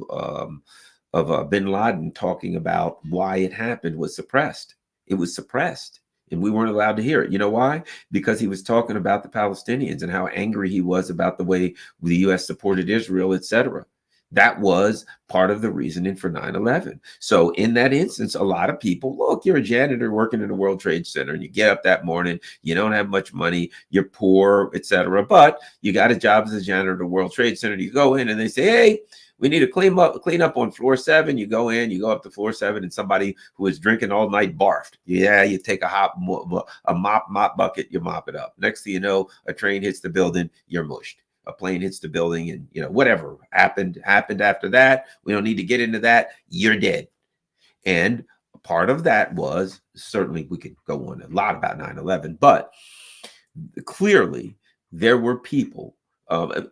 of bin Laden talking about why it happened was suppressed. It was suppressed, and we weren't allowed to hear it. You know why? Because he was talking about the Palestinians and how angry he was about the way the U.S. supported Israel, etc. That was part of the reasoning for 9/11. So in that instance, a lot of people, look, you're a janitor working in the World Trade Center and you get up that morning, you don't have much money, you're poor, etc. But you got a job as a janitor at the World Trade Center. You go in and they say, hey, we need to clean up on floor 7. You go in, you go up to floor 7, and somebody who is drinking all night barfed. Yeah, you take a mop bucket, you mop it up. Next thing you know, a train hits the building, you're mushed. A plane hits the building, and whatever happened after that. We don't need to get into that. You're dead. And part of that was, certainly we could go on a lot about 9/11, but clearly there were people.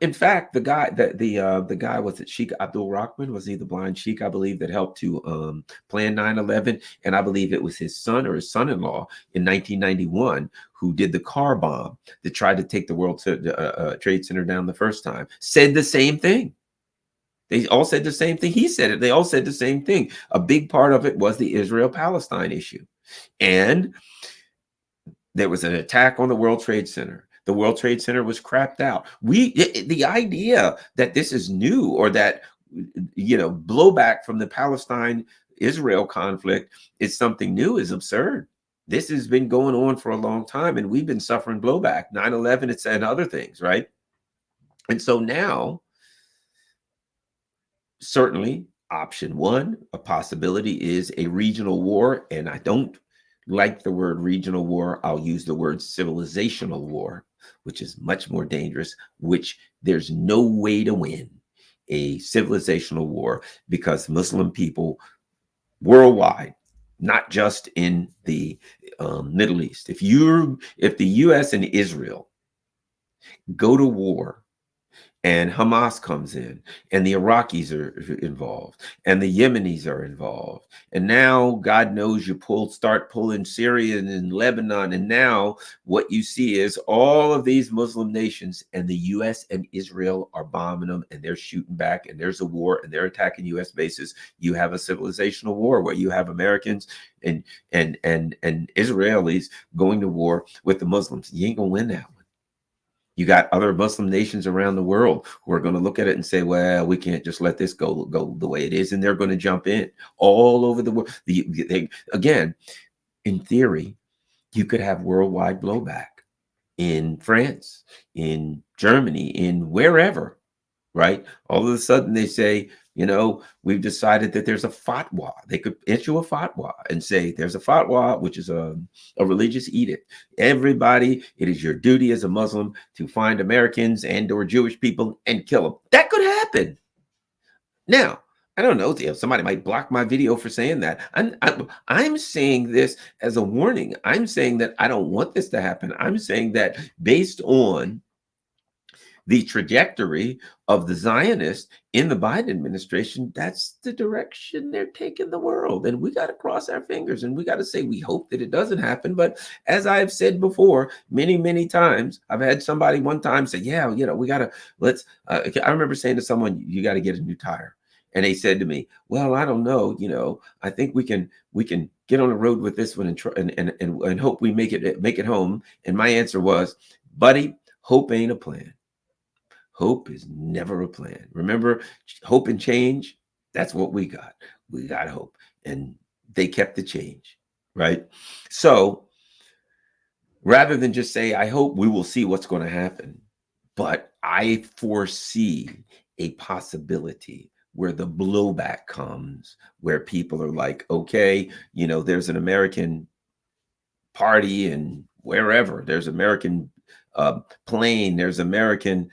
In fact, the guy, was it Sheikh Abdul Rahman? Was he the blind sheikh, I believe, that helped to plan 9/11? And I believe it was his son or his son-in-law in 1991 who did the car bomb that tried to take the World Trade Center down the first time. Said the same thing. They all said the same thing. He said it. They all said the same thing. A big part of it was the Israel-Palestine issue, and there was an attack on the World Trade Center. The World Trade Center was crapped out. The idea that this is new, or that blowback from the Palestine-Israel conflict is something new, is absurd. This has been going on for a long time, and we've been suffering blowback. 9/11, it's and other things, right? And so now, certainly, option one, a possibility, is a regional war, and I don't like the word regional war. I'll use the word civilizational war, which is much more dangerous, which there's no way to win a civilizational war, because Muslim people worldwide, not just in the Middle East, if the US and Israel go to war, and Hamas comes in, and the Iraqis are involved, and the Yemenis are involved, and now God knows you start pulling Syria and Lebanon, and now what you see is all of these Muslim nations, and the U.S. and Israel are bombing them, and they're shooting back, and there's a war, and they're attacking U.S. bases. You have a civilizational war where you have Americans and Israelis going to war with the Muslims. You ain't gonna win that one. You got other Muslim nations around the world who are going to look at it and say, well, we can't just let this go the way it is. And they're going to jump in all over the world. Again, in theory, you could have worldwide blowback in France, in Germany, in wherever, right? All of a sudden they say, we've decided that there's a fatwa. They could issue a fatwa and say there's a fatwa, which is a religious edict. Everybody, it is your duty as a Muslim to find Americans and or Jewish people and kill them. That could happen. Now, I don't know if somebody might block my video for saying that. I'm saying this as a warning. I'm saying that I don't want this to happen. I'm saying that based on the trajectory of the Zionists in the Biden administration, that's the direction they're taking the world. And we got to cross our fingers and we got to say we hope that it doesn't happen. But as I've said before, many, many times, I've had somebody one time say, yeah, we got to, I remember saying to someone, you got to get a new tire. And they said to me, well, I don't know, I think we can get on the road with this one and hope we make it home. And my answer was, buddy, hope ain't a plan. Hope is never a plan. Remember, hope and change, that's what we got. We got hope. And they kept the change, right? So rather than just say, I hope, we will see what's going to happen. But I foresee a possibility where the blowback comes, where people are like, okay, there's an American party and wherever, there's American plane, there's American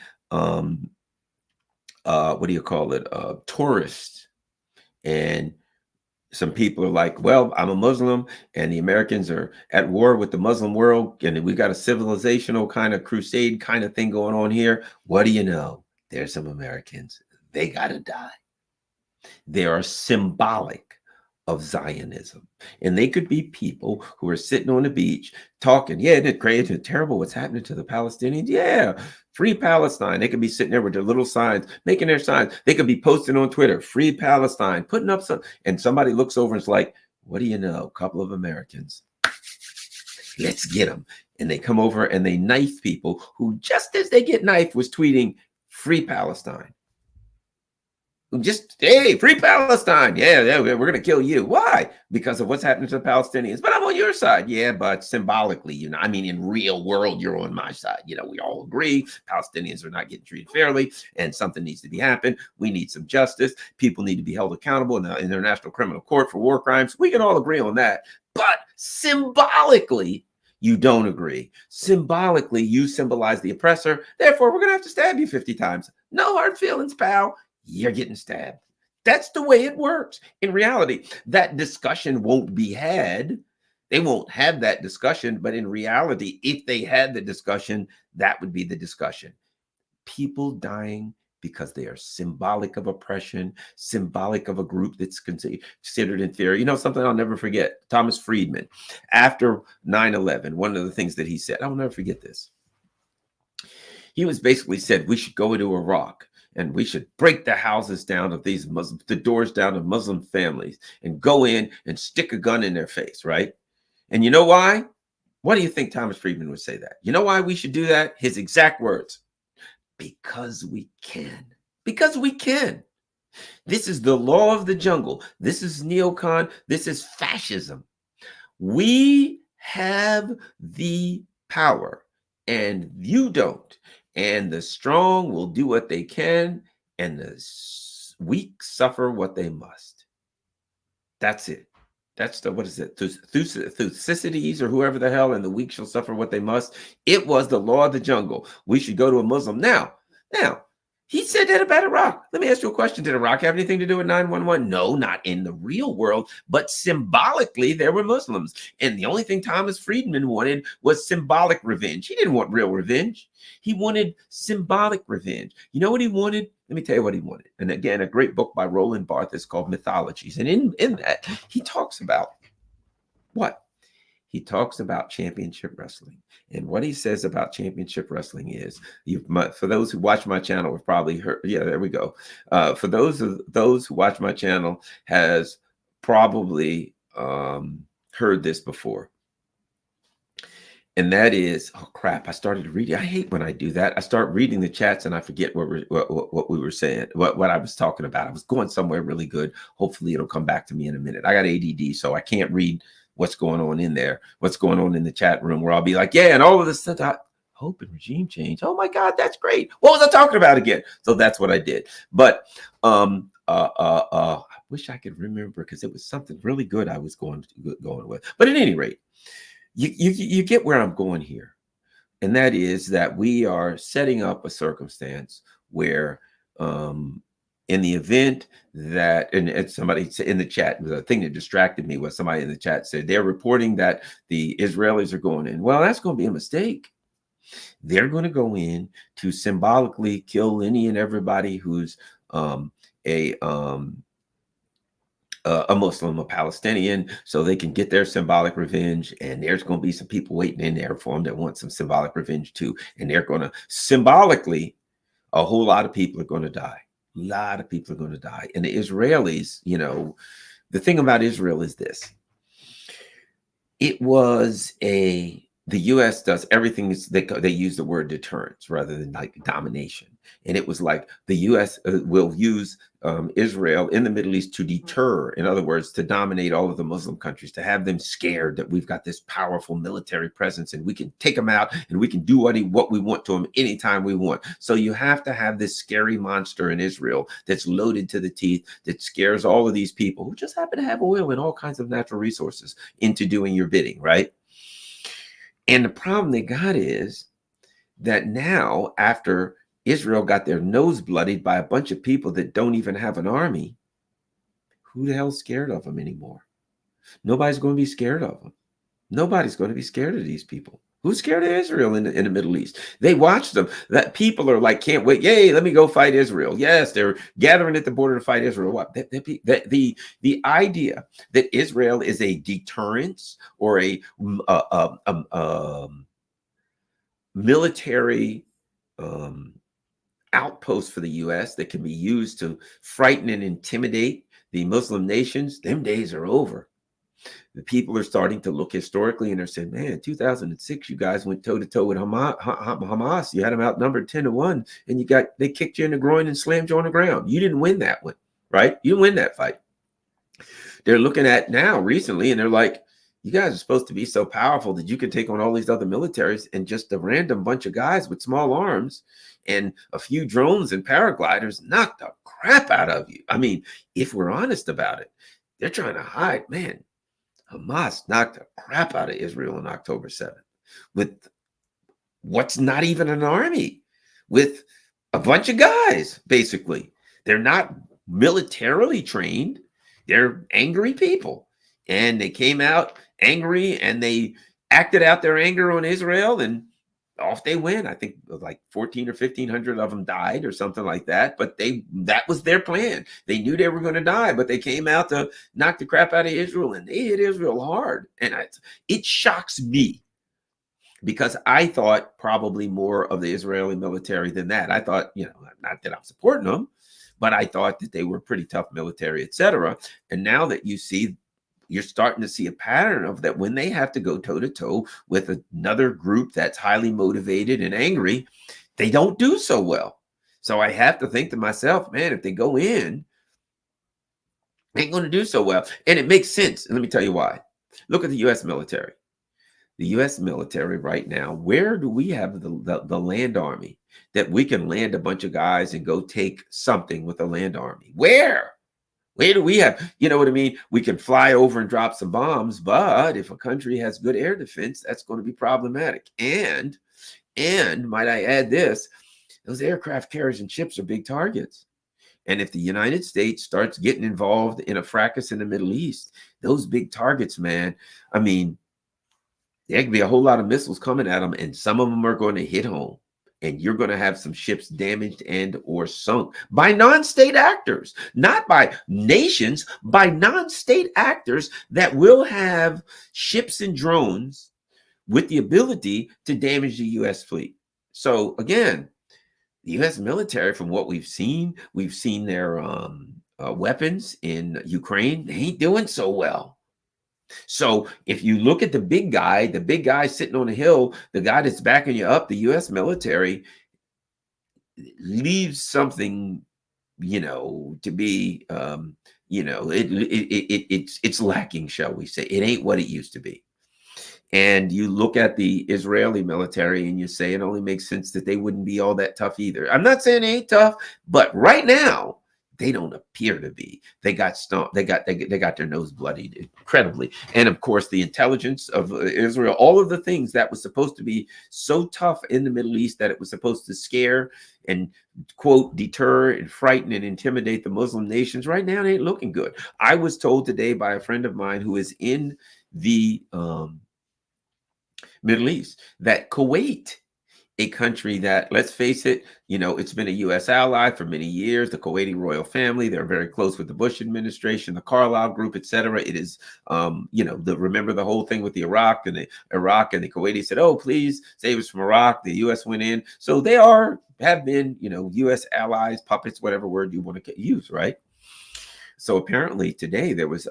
what do you call it, tourists, and some people are like, well, I'm a Muslim and the Americans are at war with the Muslim world and we got a civilizational kind of crusade kind of thing going on here. What do you know? There's some Americans, they gotta die. They are symbolic of Zionism. And they could be people who are sitting on the beach talking, yeah, isn't it crazy, isn't it terrible what's happening to the Palestinians? Yeah, free Palestine. They could be sitting there with their little signs, making their signs. They could be posting on Twitter, free Palestine, putting up some, and somebody looks over and is like, what do you know? A couple of Americans. Let's get them. And they come over and they knife people who, just as they get knifed, was tweeting free Palestine. Just, hey, free Palestine. Yeah, we're going to kill you. Why? Because of what's happening to the Palestinians. But I'm on your side. Yeah, but symbolically, in real world, you're on my side. We all agree Palestinians are not getting treated fairly and something needs to be happened. We need some justice. People need to be held accountable in the International Criminal Court for war crimes. We can all agree on that. But symbolically, you don't agree. Symbolically, you symbolize the oppressor. Therefore, we're going to have to stab you 50 times. No hard feelings, pal. You're getting stabbed. That's the way it works. In reality, that discussion won't be had. They won't have that discussion. But in reality, if they had the discussion, that would be the discussion. People dying because they are symbolic of oppression, symbolic of a group that's considered inferior. Something I'll never forget, Thomas Friedman, after 9/11, one of the things that he said, I'll never forget this. He was basically said, we should go into Iraq and we should break the houses down of these Muslims, the doors down of Muslim families, and go in and stick a gun in their face, right? And you know why? Why do you think Thomas Friedman would say that? You know why we should do that? His exact words. Because we can. Because we can. This is the law of the jungle. This is neocon. This is fascism. We have the power and you don't. And the strong will do what they can, and the weak suffer what they must. That's it. That's what is it? Thucydides or whoever the hell, and the weak shall suffer what they must. It was the law of the jungle. We should go to a Muslim. Now, he said that about Iraq. Let me ask you a question. Did Iraq have anything to do with 9/11? No, not in the real world, but symbolically, there were Muslims. And the only thing Thomas Friedman wanted was symbolic revenge. He didn't want real revenge. He wanted symbolic revenge. You know what he wanted? Let me tell you what he wanted. And again, a great book by Roland Barthes is called Mythologies. And in that, he talks about what? He talks about championship wrestling. And what he says about championship wrestling is, for those who watch my channel have probably heard, yeah, there we go. For those who watch my channel has probably heard this before. And that is, oh crap, I started reading. I hate when I do that. I start reading the chats and I forget what we were saying, what I was talking about. I was going somewhere really good. Hopefully it'll come back to me in a minute. I got ADD, so I can't read what's going on in there, what's going on in the chat room, where I'll be like, yeah, and all of this stuff, hope and regime change. Oh my God, that's great. What was I talking about again? So that's what I did. But I wish I could remember, because it was something really good I was going with. But at any rate, you get where I'm going here. And that is that we are setting up a circumstance where in the event that, and somebody in the chat, the thing that distracted me was somebody in the chat said they're reporting that the Israelis are going in. Well, that's going to be a mistake. They're going to go in to symbolically kill any and everybody who's a a Muslim, a Palestinian, so they can get their symbolic revenge. And there's going to be some people waiting in there for them that want some symbolic revenge too. And they're going to symbolically, a whole lot of people are going to die. A lot of people are going to die. And the Israelis, you know, the thing about Israel is this. It was the U.S. does everything. They use the word deterrence rather than like domination. And it was like the U.S. Will use Israel in the Middle East to deter, in other words, to dominate all of the Muslim countries, to have them scared that we've got this powerful military presence and we can take them out and we can do what we want to them anytime we want. So you have to have this scary monster in Israel that's loaded to the teeth, that scares all of these people who just happen to have oil and all kinds of natural resources into doing your bidding, right? And the problem they got is that now, after Israel got their nose bloodied by a bunch of people that don't even have an army, who the hell's scared of them anymore? Nobody's going to be scared of them. Nobody's going to be scared of these people. Who's scared of Israel in the Middle East? They watch them. That people are like, can't wait. Yay, let me go fight Israel. Yes, they're gathering at the border to fight Israel. What? The idea that Israel is a deterrence or a military outpost for the U.S. that can be used to frighten and intimidate the Muslim nations, them days are over. The people are starting to look historically and they're saying, man, 2006, you guys went toe to toe with Hamas. You had them outnumbered 10-1 and they kicked you in the groin and slammed you on the ground. You didn't win that one, right? You didn't win that fight. They're looking at now recently and they're like, you guys are supposed to be so powerful that you can take on all these other militaries, and just a random bunch of guys with small arms and a few drones and paragliders knock the crap out of you. I mean, if we're honest about it, they're trying to hide, man. Hamas knocked the crap out of Israel on October 7th with what's not even an army, with a bunch of guys, basically. They're not militarily trained. They're angry people. And they came out angry and they acted out their anger on Israel and off they went. I think like 14 or 1,500 of them died or something like that. But that was their plan. They knew they were going to die, but they came out to knock the crap out of Israel, and they hit Israel hard. And it shocks me because I thought probably more of the Israeli military than that. I thought, not that I'm supporting them, but I thought that they were pretty tough military, etc. And now that you're starting to see a pattern of that when they have to go toe to toe with another group that's highly motivated and angry, they don't do so well. So I have to think to myself, man, if they go in, they ain't going to do so well. And it makes sense. And let me tell you why. Look at the U.S. military. The U.S. military right now, where do we have the land army that we can land a bunch of guys and go take something with the land army? Where do we have, you know what I mean? We can fly over and drop some bombs, but if a country has good air defense, that's going to be problematic. And might I add this, those aircraft carriers and ships are big targets. And if the United States starts getting involved in a fracas in the Middle East, those big targets, man, I mean, there could be a whole lot of missiles coming at them, and some of them are going to hit home. And you're going to have some ships damaged and or sunk by non-state actors, not by nations, by non-state actors that will have ships and drones with the ability to damage the U.S. fleet. So again, the U.S. military, from what we've seen their weapons in Ukraine. They ain't doing so well. So if you look at the big guy sitting on a hill, the guy that's backing you up, the U.S. military leaves something, to be, it's lacking, shall we say. It ain't what it used to be. And you look at the Israeli military and you say it only makes sense that they wouldn't be all that tough either. I'm not saying they ain't tough, but right now, they don't appear to be. They got stomped. They got their nose bloodied incredibly. And of course, the intelligence of Israel, all of the things that was supposed to be so tough in the Middle East that it was supposed to scare and, quote, deter and frighten and intimidate the Muslim nations, right now, it ain't looking good. I was told today by a friend of mine who is in the Middle East that Kuwait a country that, let's face it, it's been a U.S. ally for many years. The Kuwaiti royal family, they're very close with the Bush administration, the Carlyle Group, etc. It is, remember the whole thing with the Iraq and the Kuwaiti said, "Oh, please save us from Iraq." The U.S. went in, so they have been, U.S. allies, puppets, whatever word you want to use, right? So apparently today there was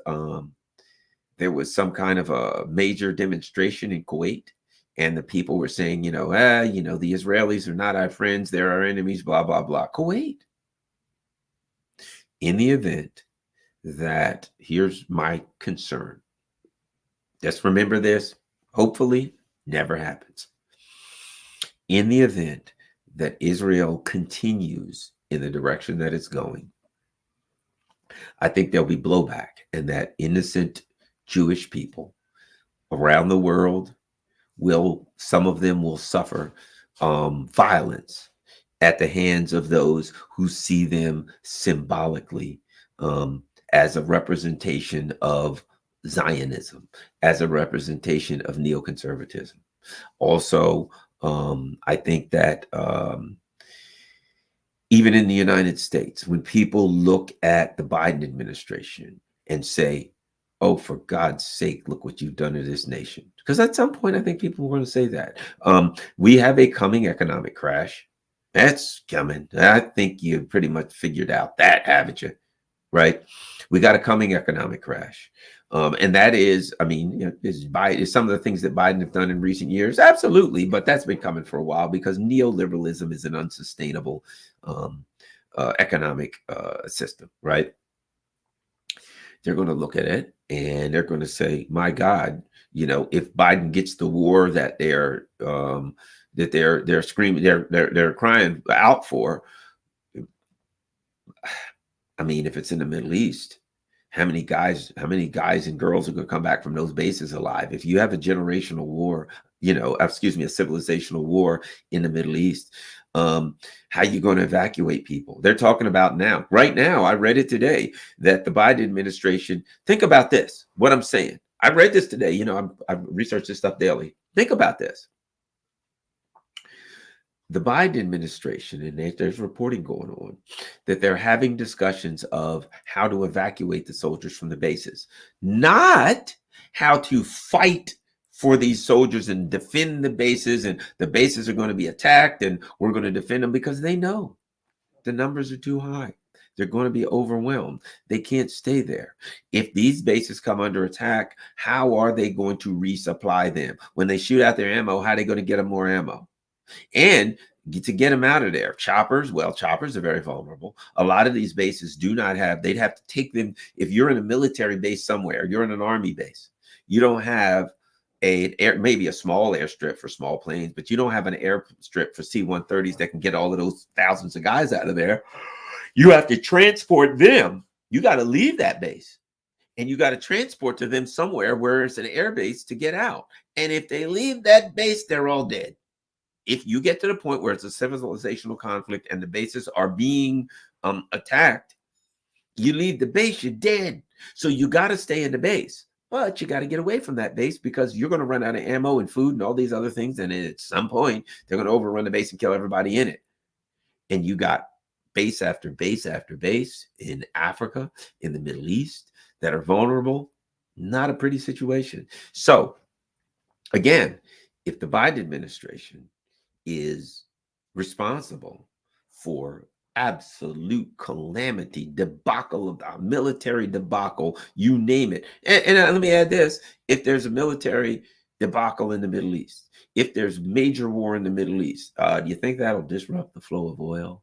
some kind of a major demonstration in Kuwait, and the people were saying, the Israelis are not our friends, they're our enemies, blah, blah, blah. Kuwait. In the event that, here's my concern. Just remember this, hopefully never happens. In the event that Israel continues in the direction that it's going, I think there'll be blowback, and that innocent Jewish people around the world some of them will suffer violence at the hands of those who see them symbolically as a representation of Zionism, as a representation of neoconservatism. Also, I think that even in the United States, when people look at the Biden administration and say, "Oh, for God's sake, look what you've done to this nation." Because at some point, I think people are going to say that. We have a coming economic crash. That's coming. I think you pretty much figured out that, haven't you? Right? We got a coming economic crash. And that is, is some of the things that Biden have done in recent years? Absolutely. But that's been coming for a while because neoliberalism is an unsustainable economic system, right? They're going to look at it and they're going to say, my God, if Biden gets the war that they're screaming, they're crying out for. If it's in the Middle East, how many guys and girls are going to come back from those bases alive? If you have a generational war, a civilizational war in the Middle East, how are you going to evacuate people? They're talking about right now, I read it today, that the Biden administration, think about this, what I'm saying. I read this today, I research this stuff daily. Think about this. The Biden administration, and there's reporting going on, that they're having discussions of how to evacuate the soldiers from the bases, not how to fight for these soldiers and defend the bases, and the bases are going to be attacked and we're going to defend them, because they know the numbers are too high. They're going to be overwhelmed. They can't stay there. If these bases come under attack, how are they going to resupply them? When they shoot out their ammo, how are they going to get them more ammo? And to get them out of there, choppers are very vulnerable. A lot of these bases do not have, they'd have to take them. If you're in a military base somewhere, you're in an army base, you don't have maybe a small airstrip for small planes, but you don't have an airstrip for C-130s that can get all of those thousands of guys out of there. You have to transport them. You got to leave that base and you got to transport to them somewhere where it's an air base to get out. And if they leave that base, they're all dead. If you get to the point where it's a civilizational conflict and the bases are being attacked, you leave the base, you're dead. So you got to stay in the base, but you got to get away from that base because you're going to run out of ammo and food and all these other things. And at some point, they're going to overrun the base and kill everybody in it. And you got base after base after base in Africa, in the Middle East that are vulnerable. Not a pretty situation. So again, if the Biden administration is responsible for absolute calamity, debacle of the military debacle, you name it. And let me add this. If there's a military debacle in the Middle East, if there's major war in the Middle East, do you think that'll disrupt the flow of oil?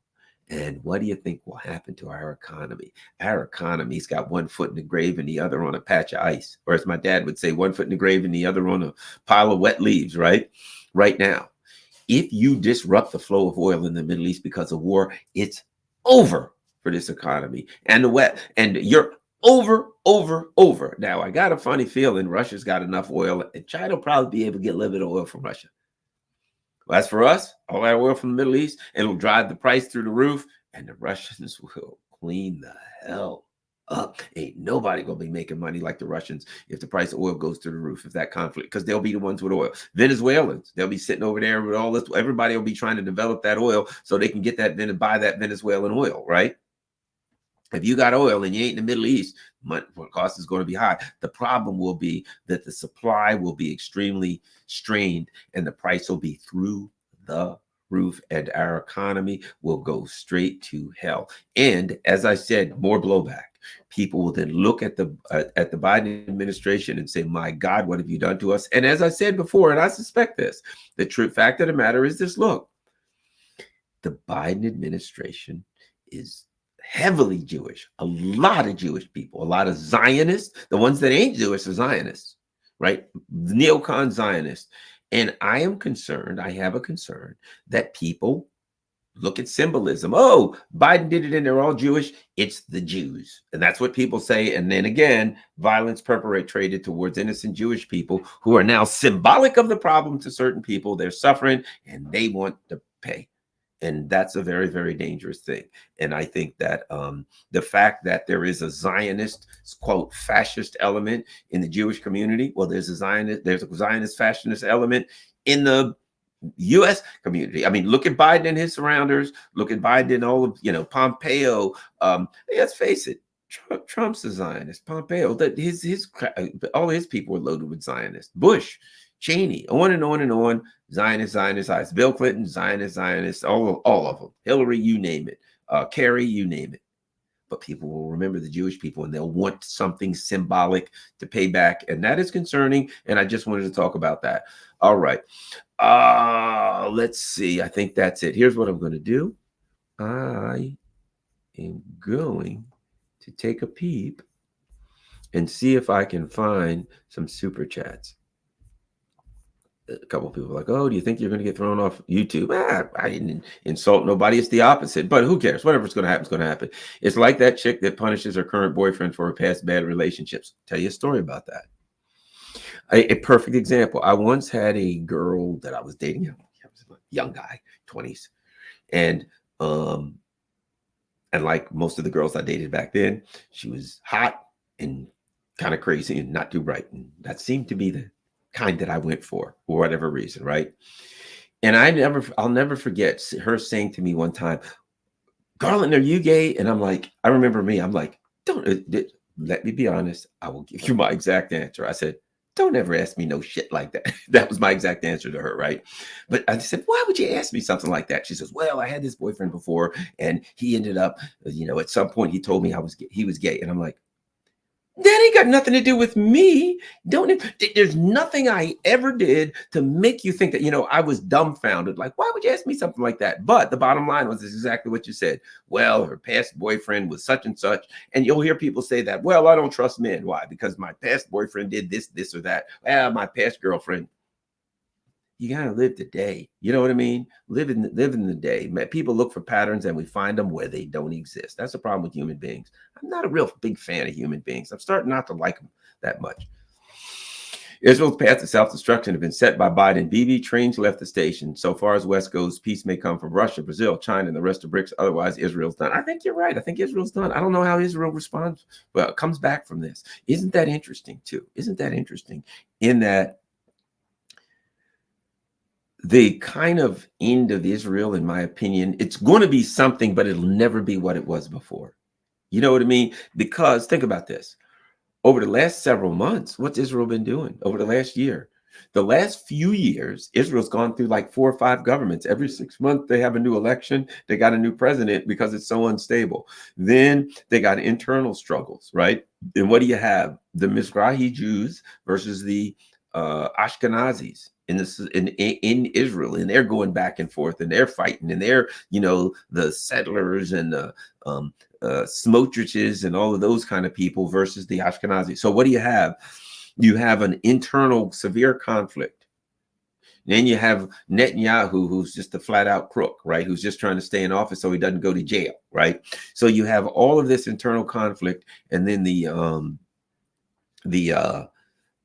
And what do you think will happen to our economy? Our economy's got one foot in the grave and the other on a patch of ice. Or as my dad would say, one foot in the grave and the other on a pile of wet leaves, right? Right now. If you disrupt the flow of oil in the Middle East because of war, it's over for this economy. And you're over. Now, I got a funny feeling Russia's got enough oil, and China will probably be able to get a little bit of oil from Russia. Well, as for us, all that oil from the Middle East, it'll drive the price through the roof, and the Russians will clean the hell up. Ain't nobody gonna be making money like the Russians if the price of oil goes to the roof, if that conflict, because they'll be the ones with oil. Venezuelans, they'll be sitting over there with all this. Everybody will be trying to develop that oil so they can get that, then buy that Venezuelan oil, right? If you got oil and you ain't in the Middle East, cost is going to be high. The problem will be that the supply will be extremely strained and the price will be through the roof, and our economy will go straight to hell. And as I said, more blowback. People will then look at the Biden administration and say, "My God, what have you done to us?" And as I said before, and I suspect this, the true fact of the matter is this: look, the Biden administration is heavily Jewish, a lot of Jewish people, a lot of Zionists. The ones that ain't Jewish are Zionists, right? Neocon Zionists. And I am concerned, I have a concern that people look at symbolism. Oh, Biden did it and they're all Jewish. It's the Jews. And that's what people say. And then again, violence perpetrated towards innocent Jewish people who are now symbolic of the problem to certain people. They're suffering and they want to pay. And that's a very, very dangerous thing. And I think that the fact that there is a Zionist, quote, fascist element in the Jewish community, well, there's a Zionist fascist element in the U.S. community. I mean, look at Biden and his surrounders. Look at Biden and all of, Pompeo. Let's face it, Trump's a Zionist. Pompeo, all his people were loaded with Zionists. Bush, Cheney, on and on and on. Zionist, Zionist, Zionist. Bill Clinton, Zionist, Zionist, all of them. Hillary, you name it. Kerry, you name it. But people will remember the Jewish people and they'll want something symbolic to pay back. And that is concerning. And I just wanted to talk about that. All right. Let's see. I think that's it. Here's what I'm going to do. I am going to take a peep and see if I can find some super chats. A couple of people are like, "Oh, do you think you're going to get thrown off YouTube?" I didn't insult nobody. It's the opposite. But who cares? Whatever's going to happen is going to happen. It's like that chick that punishes her current boyfriend for her past bad relationships. Tell you a story about that. A perfect example. I once had a girl that I was dating. I was a young guy, 20s, and like most of the girls I dated back then, she was hot and kind of crazy and not too bright. And that seemed to be the kind that I went for whatever reason, right? And I'll never forget her saying to me one time, "Garland, are you gay?" And I'm like, I remember me, I'm like, "Don't let me be honest. I will give you my exact answer." I said, "Don't ever ask me no shit like that." That was my exact answer to her, right? But I said, "Why would you ask me something like that?" She says, "Well, I had this boyfriend before, and he ended up, at some point he told me he was gay." And I'm like, that ain't got nothing to do with me. There's nothing I ever did to make you think that, I was dumbfounded. Like, why would you ask me something like that? But the bottom line was exactly what you said. Well, her past boyfriend was such and such. And you'll hear people say that, well, I don't trust men. Why? Because my past boyfriend did this or that. Well, my past girlfriend. You gotta live the day. You know what I mean? Live in the day. People look for patterns and we find them where they don't exist. That's the problem with human beings. I'm not a real big fan of human beings. I'm starting not to like them that much. Israel's path to self-destruction have been set by Biden. BB trains left the station. So far as West goes, peace may come from Russia, Brazil, China, and the rest of BRICS. Otherwise, Israel's done. I think you're right. I think Israel's done. I don't know how Israel responds. Well, it comes back from this. Isn't that interesting too? Isn't that interesting in that the kind of end of Israel, in my opinion, it's going to be something, but it'll never be what it was before. You know what I mean? Because think about this. Over the last several months, what's Israel been doing over the last year? The last few years, Israel's gone through like 4 or 5 governments. Every 6 months, they have a new election. They got a new president because it's so unstable. Then they got internal struggles, right? And what do you have? The Mizrahi Jews versus the Ashkenazis in Israel, and they're going back and forth, and they're fighting, and they're the settlers and the Smotriches and all of those kind of people versus the Ashkenazi. So what do you have? You have an internal severe conflict. Then you have Netanyahu, who's just a flat out crook, right? Who's just trying to stay in office so he doesn't go to jail, right? So you have all of this internal conflict, and then the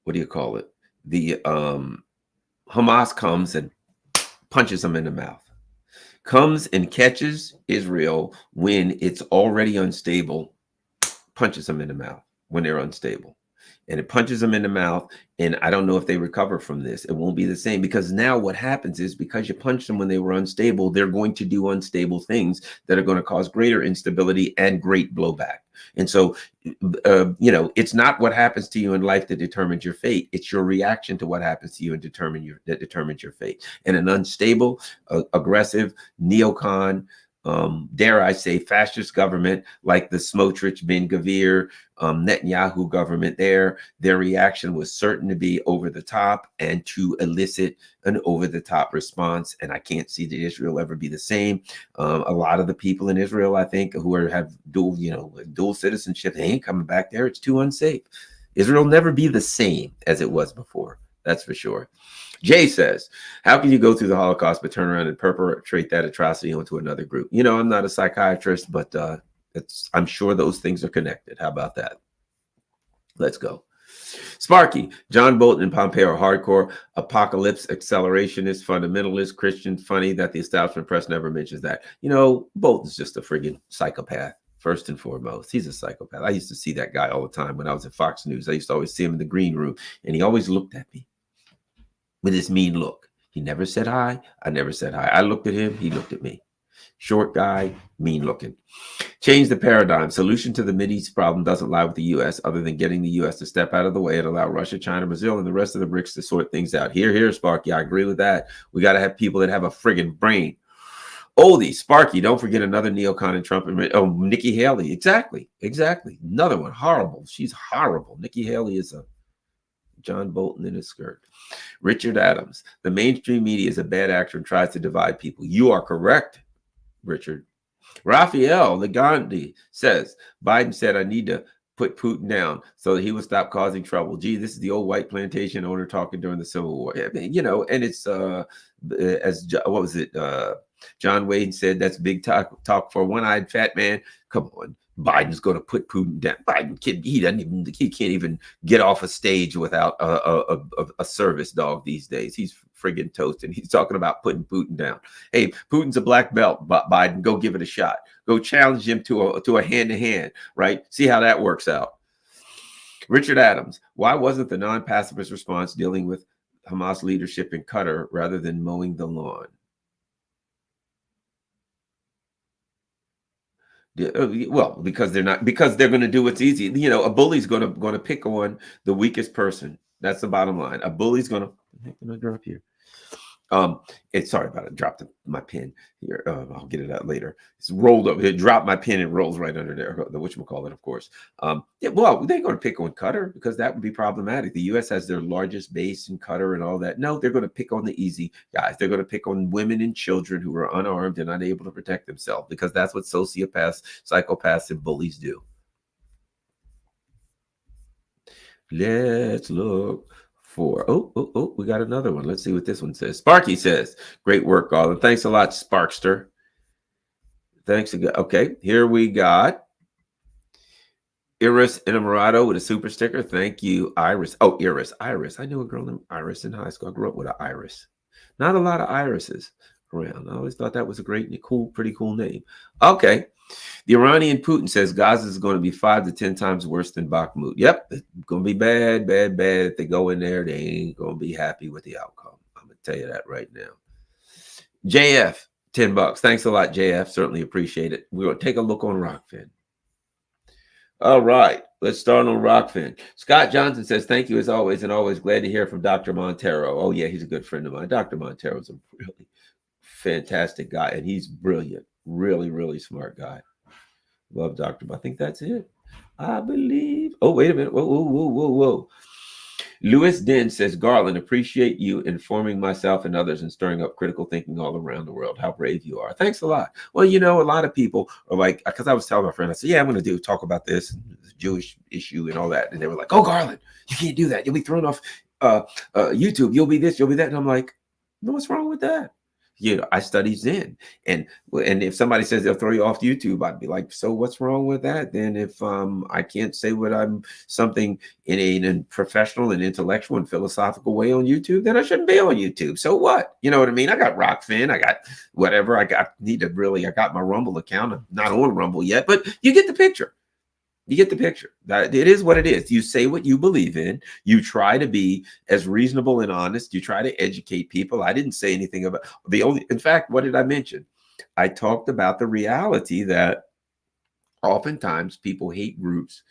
what do you call it? The Hamas comes and punches them in the mouth. Comes and catches Israel when it's already unstable, punches them in the mouth when they're unstable. And it punches them in the mouth. And I don't know if they recover from this. It won't be the same, because now what happens is, because you punched them when they were unstable, they're going to do unstable things that are going to cause greater instability and great blowback. And so, it's not what happens to you in life that determines your fate. It's your reaction to what happens to you that determines your fate. And an unstable, aggressive, neocon, dare I say, fascist government like the Smotrich, Ben Gvir, Netanyahu government, their reaction was certain to be over the top and to elicit an over the top response. And I can't see that Israel ever be the same. A lot of the people in Israel, I think, who have dual citizenship, they ain't coming back there. It's too unsafe. Israel will never be the same as it was before. That's for sure. Jay says, how can you go through the Holocaust but turn around and perpetrate that atrocity onto another group? I'm not a psychiatrist, but I'm sure those things are connected. How about that? Let's go. Sparky, John Bolton and Pompeo are hardcore apocalypse accelerationist, fundamentalist, Christian. Funny that the establishment press never mentions that. Bolton's just a friggin' psychopath. First and foremost, he's a psychopath. I used to see that guy all the time when I was at Fox News. I used to always see him in the green room, and he always looked at me with his mean look. He never said hi. I never said hi. I looked at him. He looked at me. Short guy, mean looking. Change the paradigm. Solution to the Mideast problem doesn't lie with the U.S. other than getting the U.S. to step out of the way and allow Russia, China, Brazil, and the rest of the BRICS to sort things out. Here, Sparky. I agree with that. We got to have people that have a friggin' brain. Oldie, Sparky, don't forget another neocon and Trump. Oh, Nikki Haley. Exactly. Another one. Horrible. She's horrible. Nikki Haley is a John Bolton in his skirt. Richard Adams, the mainstream media is a bad actor and tries to divide people. You are correct, Richard. Raphael Legandi says, Biden said, I need to put Putin down so that he would stop causing trouble. Gee, this is the old white plantation owner talking during the Civil War. I mean, and it's, what was it? John Wayne said, that's big talk for a one-eyed fat man. Come on. Biden's going to put Putin down. He can't even get off a stage without a service dog these days. He's friggin' toast, and he's talking about putting Putin down. Hey, Putin's a black belt, Biden. Go give it a shot. Go challenge him to a hand-to-hand, right? See how that works out. Richard Adams, why wasn't the non-pacifist response dealing with Hamas leadership in Qatar rather than mowing the lawn? Well, because they're going to do what's easy. A bully's going to pick on the weakest person. That's the bottom line. A bully's going to drop here. Sorry about it. Dropped my pen here. I'll get it out later. It's rolled up. It dropped my pen and rolls right under there. The whatchamacallit, of course. Well, they're going to pick on Qatar because that would be problematic. The U.S. has their largest base in Qatar and all that. No, they're going to pick on the easy guys. They're going to pick on women and children who are unarmed and unable to protect themselves because that's what sociopaths, psychopaths, and bullies do. Let's look for we got another one. Let's see what this one says. Sparky says, great work, Garland. Thanks a lot, Sparkster. Thanks again. Okay, here we got Iris Enamorado with a super sticker. Thank you, Iris. Oh, Iris. I knew a girl named Iris in high school. I grew up with an Iris. Not a lot of Irises around. I always thought that was a pretty cool name. Okay. The Iranian Putin says Gaza is going to be 5 to 10 times worse than Bakhmut. Yep, it's going to be bad. If they go in there, they ain't going to be happy with the outcome. I'm going to tell you that right now. JF, $10. Thanks a lot, JF. Certainly appreciate it. We're going to take a look on Rockfin. All right, let's start on Rockfin. Scott Johnson says, thank you as always, and always glad to hear from Dr. Montero. Oh, yeah, he's a good friend of mine. Dr. Montero is a really fantastic guy, and he's brilliant. Really, really smart guy. Love Dr. I think that's it. I believe. Oh, wait a minute. Whoa. Louis Den says, Garland, appreciate you informing myself and others and stirring up critical thinking all around the world. How brave you are. Thanks a lot. Well, a lot of people are like, because I was telling my friend, I said, yeah, I'm going to talk about this Jewish issue and all that. And they were like, oh, Garland, you can't do that. You'll be thrown off YouTube. You'll be this, you'll be that. And I'm like, no, what's wrong with that? I study Zen, and if somebody says they'll throw you off YouTube, I'd be like, so what's wrong with that? Then if I can't say what I'm something in a professional and intellectual and philosophical way on YouTube, then I shouldn't be on YouTube. So what? You know what I mean? I got Rockfin, I got whatever. I got my Rumble account. I'm not on Rumble yet, but you get the picture. You get the picture. That it is what it is. You say what you believe in. You try to be as reasonable and honest. You try to educate people. I didn't say anything about in fact, what did I mention? I talked about the reality that oftentimes people hate groups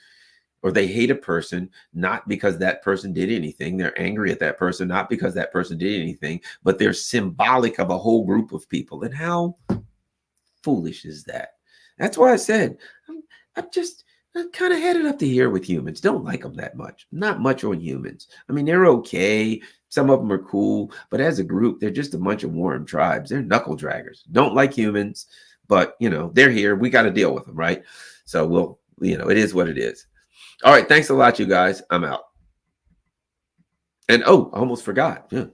or they hate a person not because that person did anything. They're angry at that person not because that person did anything, but they're symbolic of a whole group of people. And how foolish is that? That's why I said I'm kind of headed up to here with humans. Don't like them that much. Not much on humans. I mean, they're okay. Some of them are cool, but as a group, they're just a bunch of warring tribes. They're knuckle draggers. Don't like humans, but they're here. We got to deal with them, right? So it is what it is. All right. Thanks a lot, you guys. I'm out. And I almost forgot. Yeah.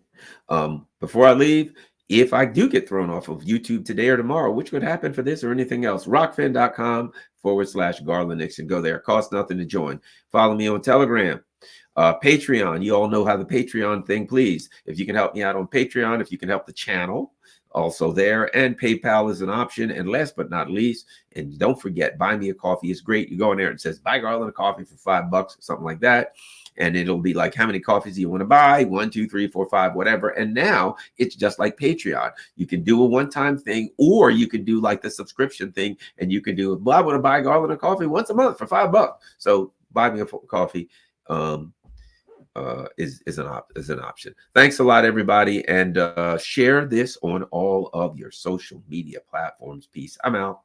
Before I leave, if I do get thrown off of YouTube today or tomorrow, which could happen for this or anything else, rockfin.com/Garland Nixon. Go there. Costs nothing to join. Follow me on Telegram. Patreon. You all know how the Patreon thing, please. If you can help me out on Patreon, if you can help the channel, also there. And PayPal is an option. And last but not least, and don't forget, Buy Me a Coffee is great. You go in there and it says, buy Garland a coffee for $5 or something like that. And it'll be like, how many coffees do you want to buy? 1, 2, 3, 4, 5, whatever. And now it's just like Patreon. You can do a one-time thing, or you can do like the subscription thing, and you can do, well, I want to buy Garland a coffee once a month for $5. So Buy Me a Coffee is an option. Thanks a lot, everybody, and share this on all of your social media platforms. Peace. I'm out.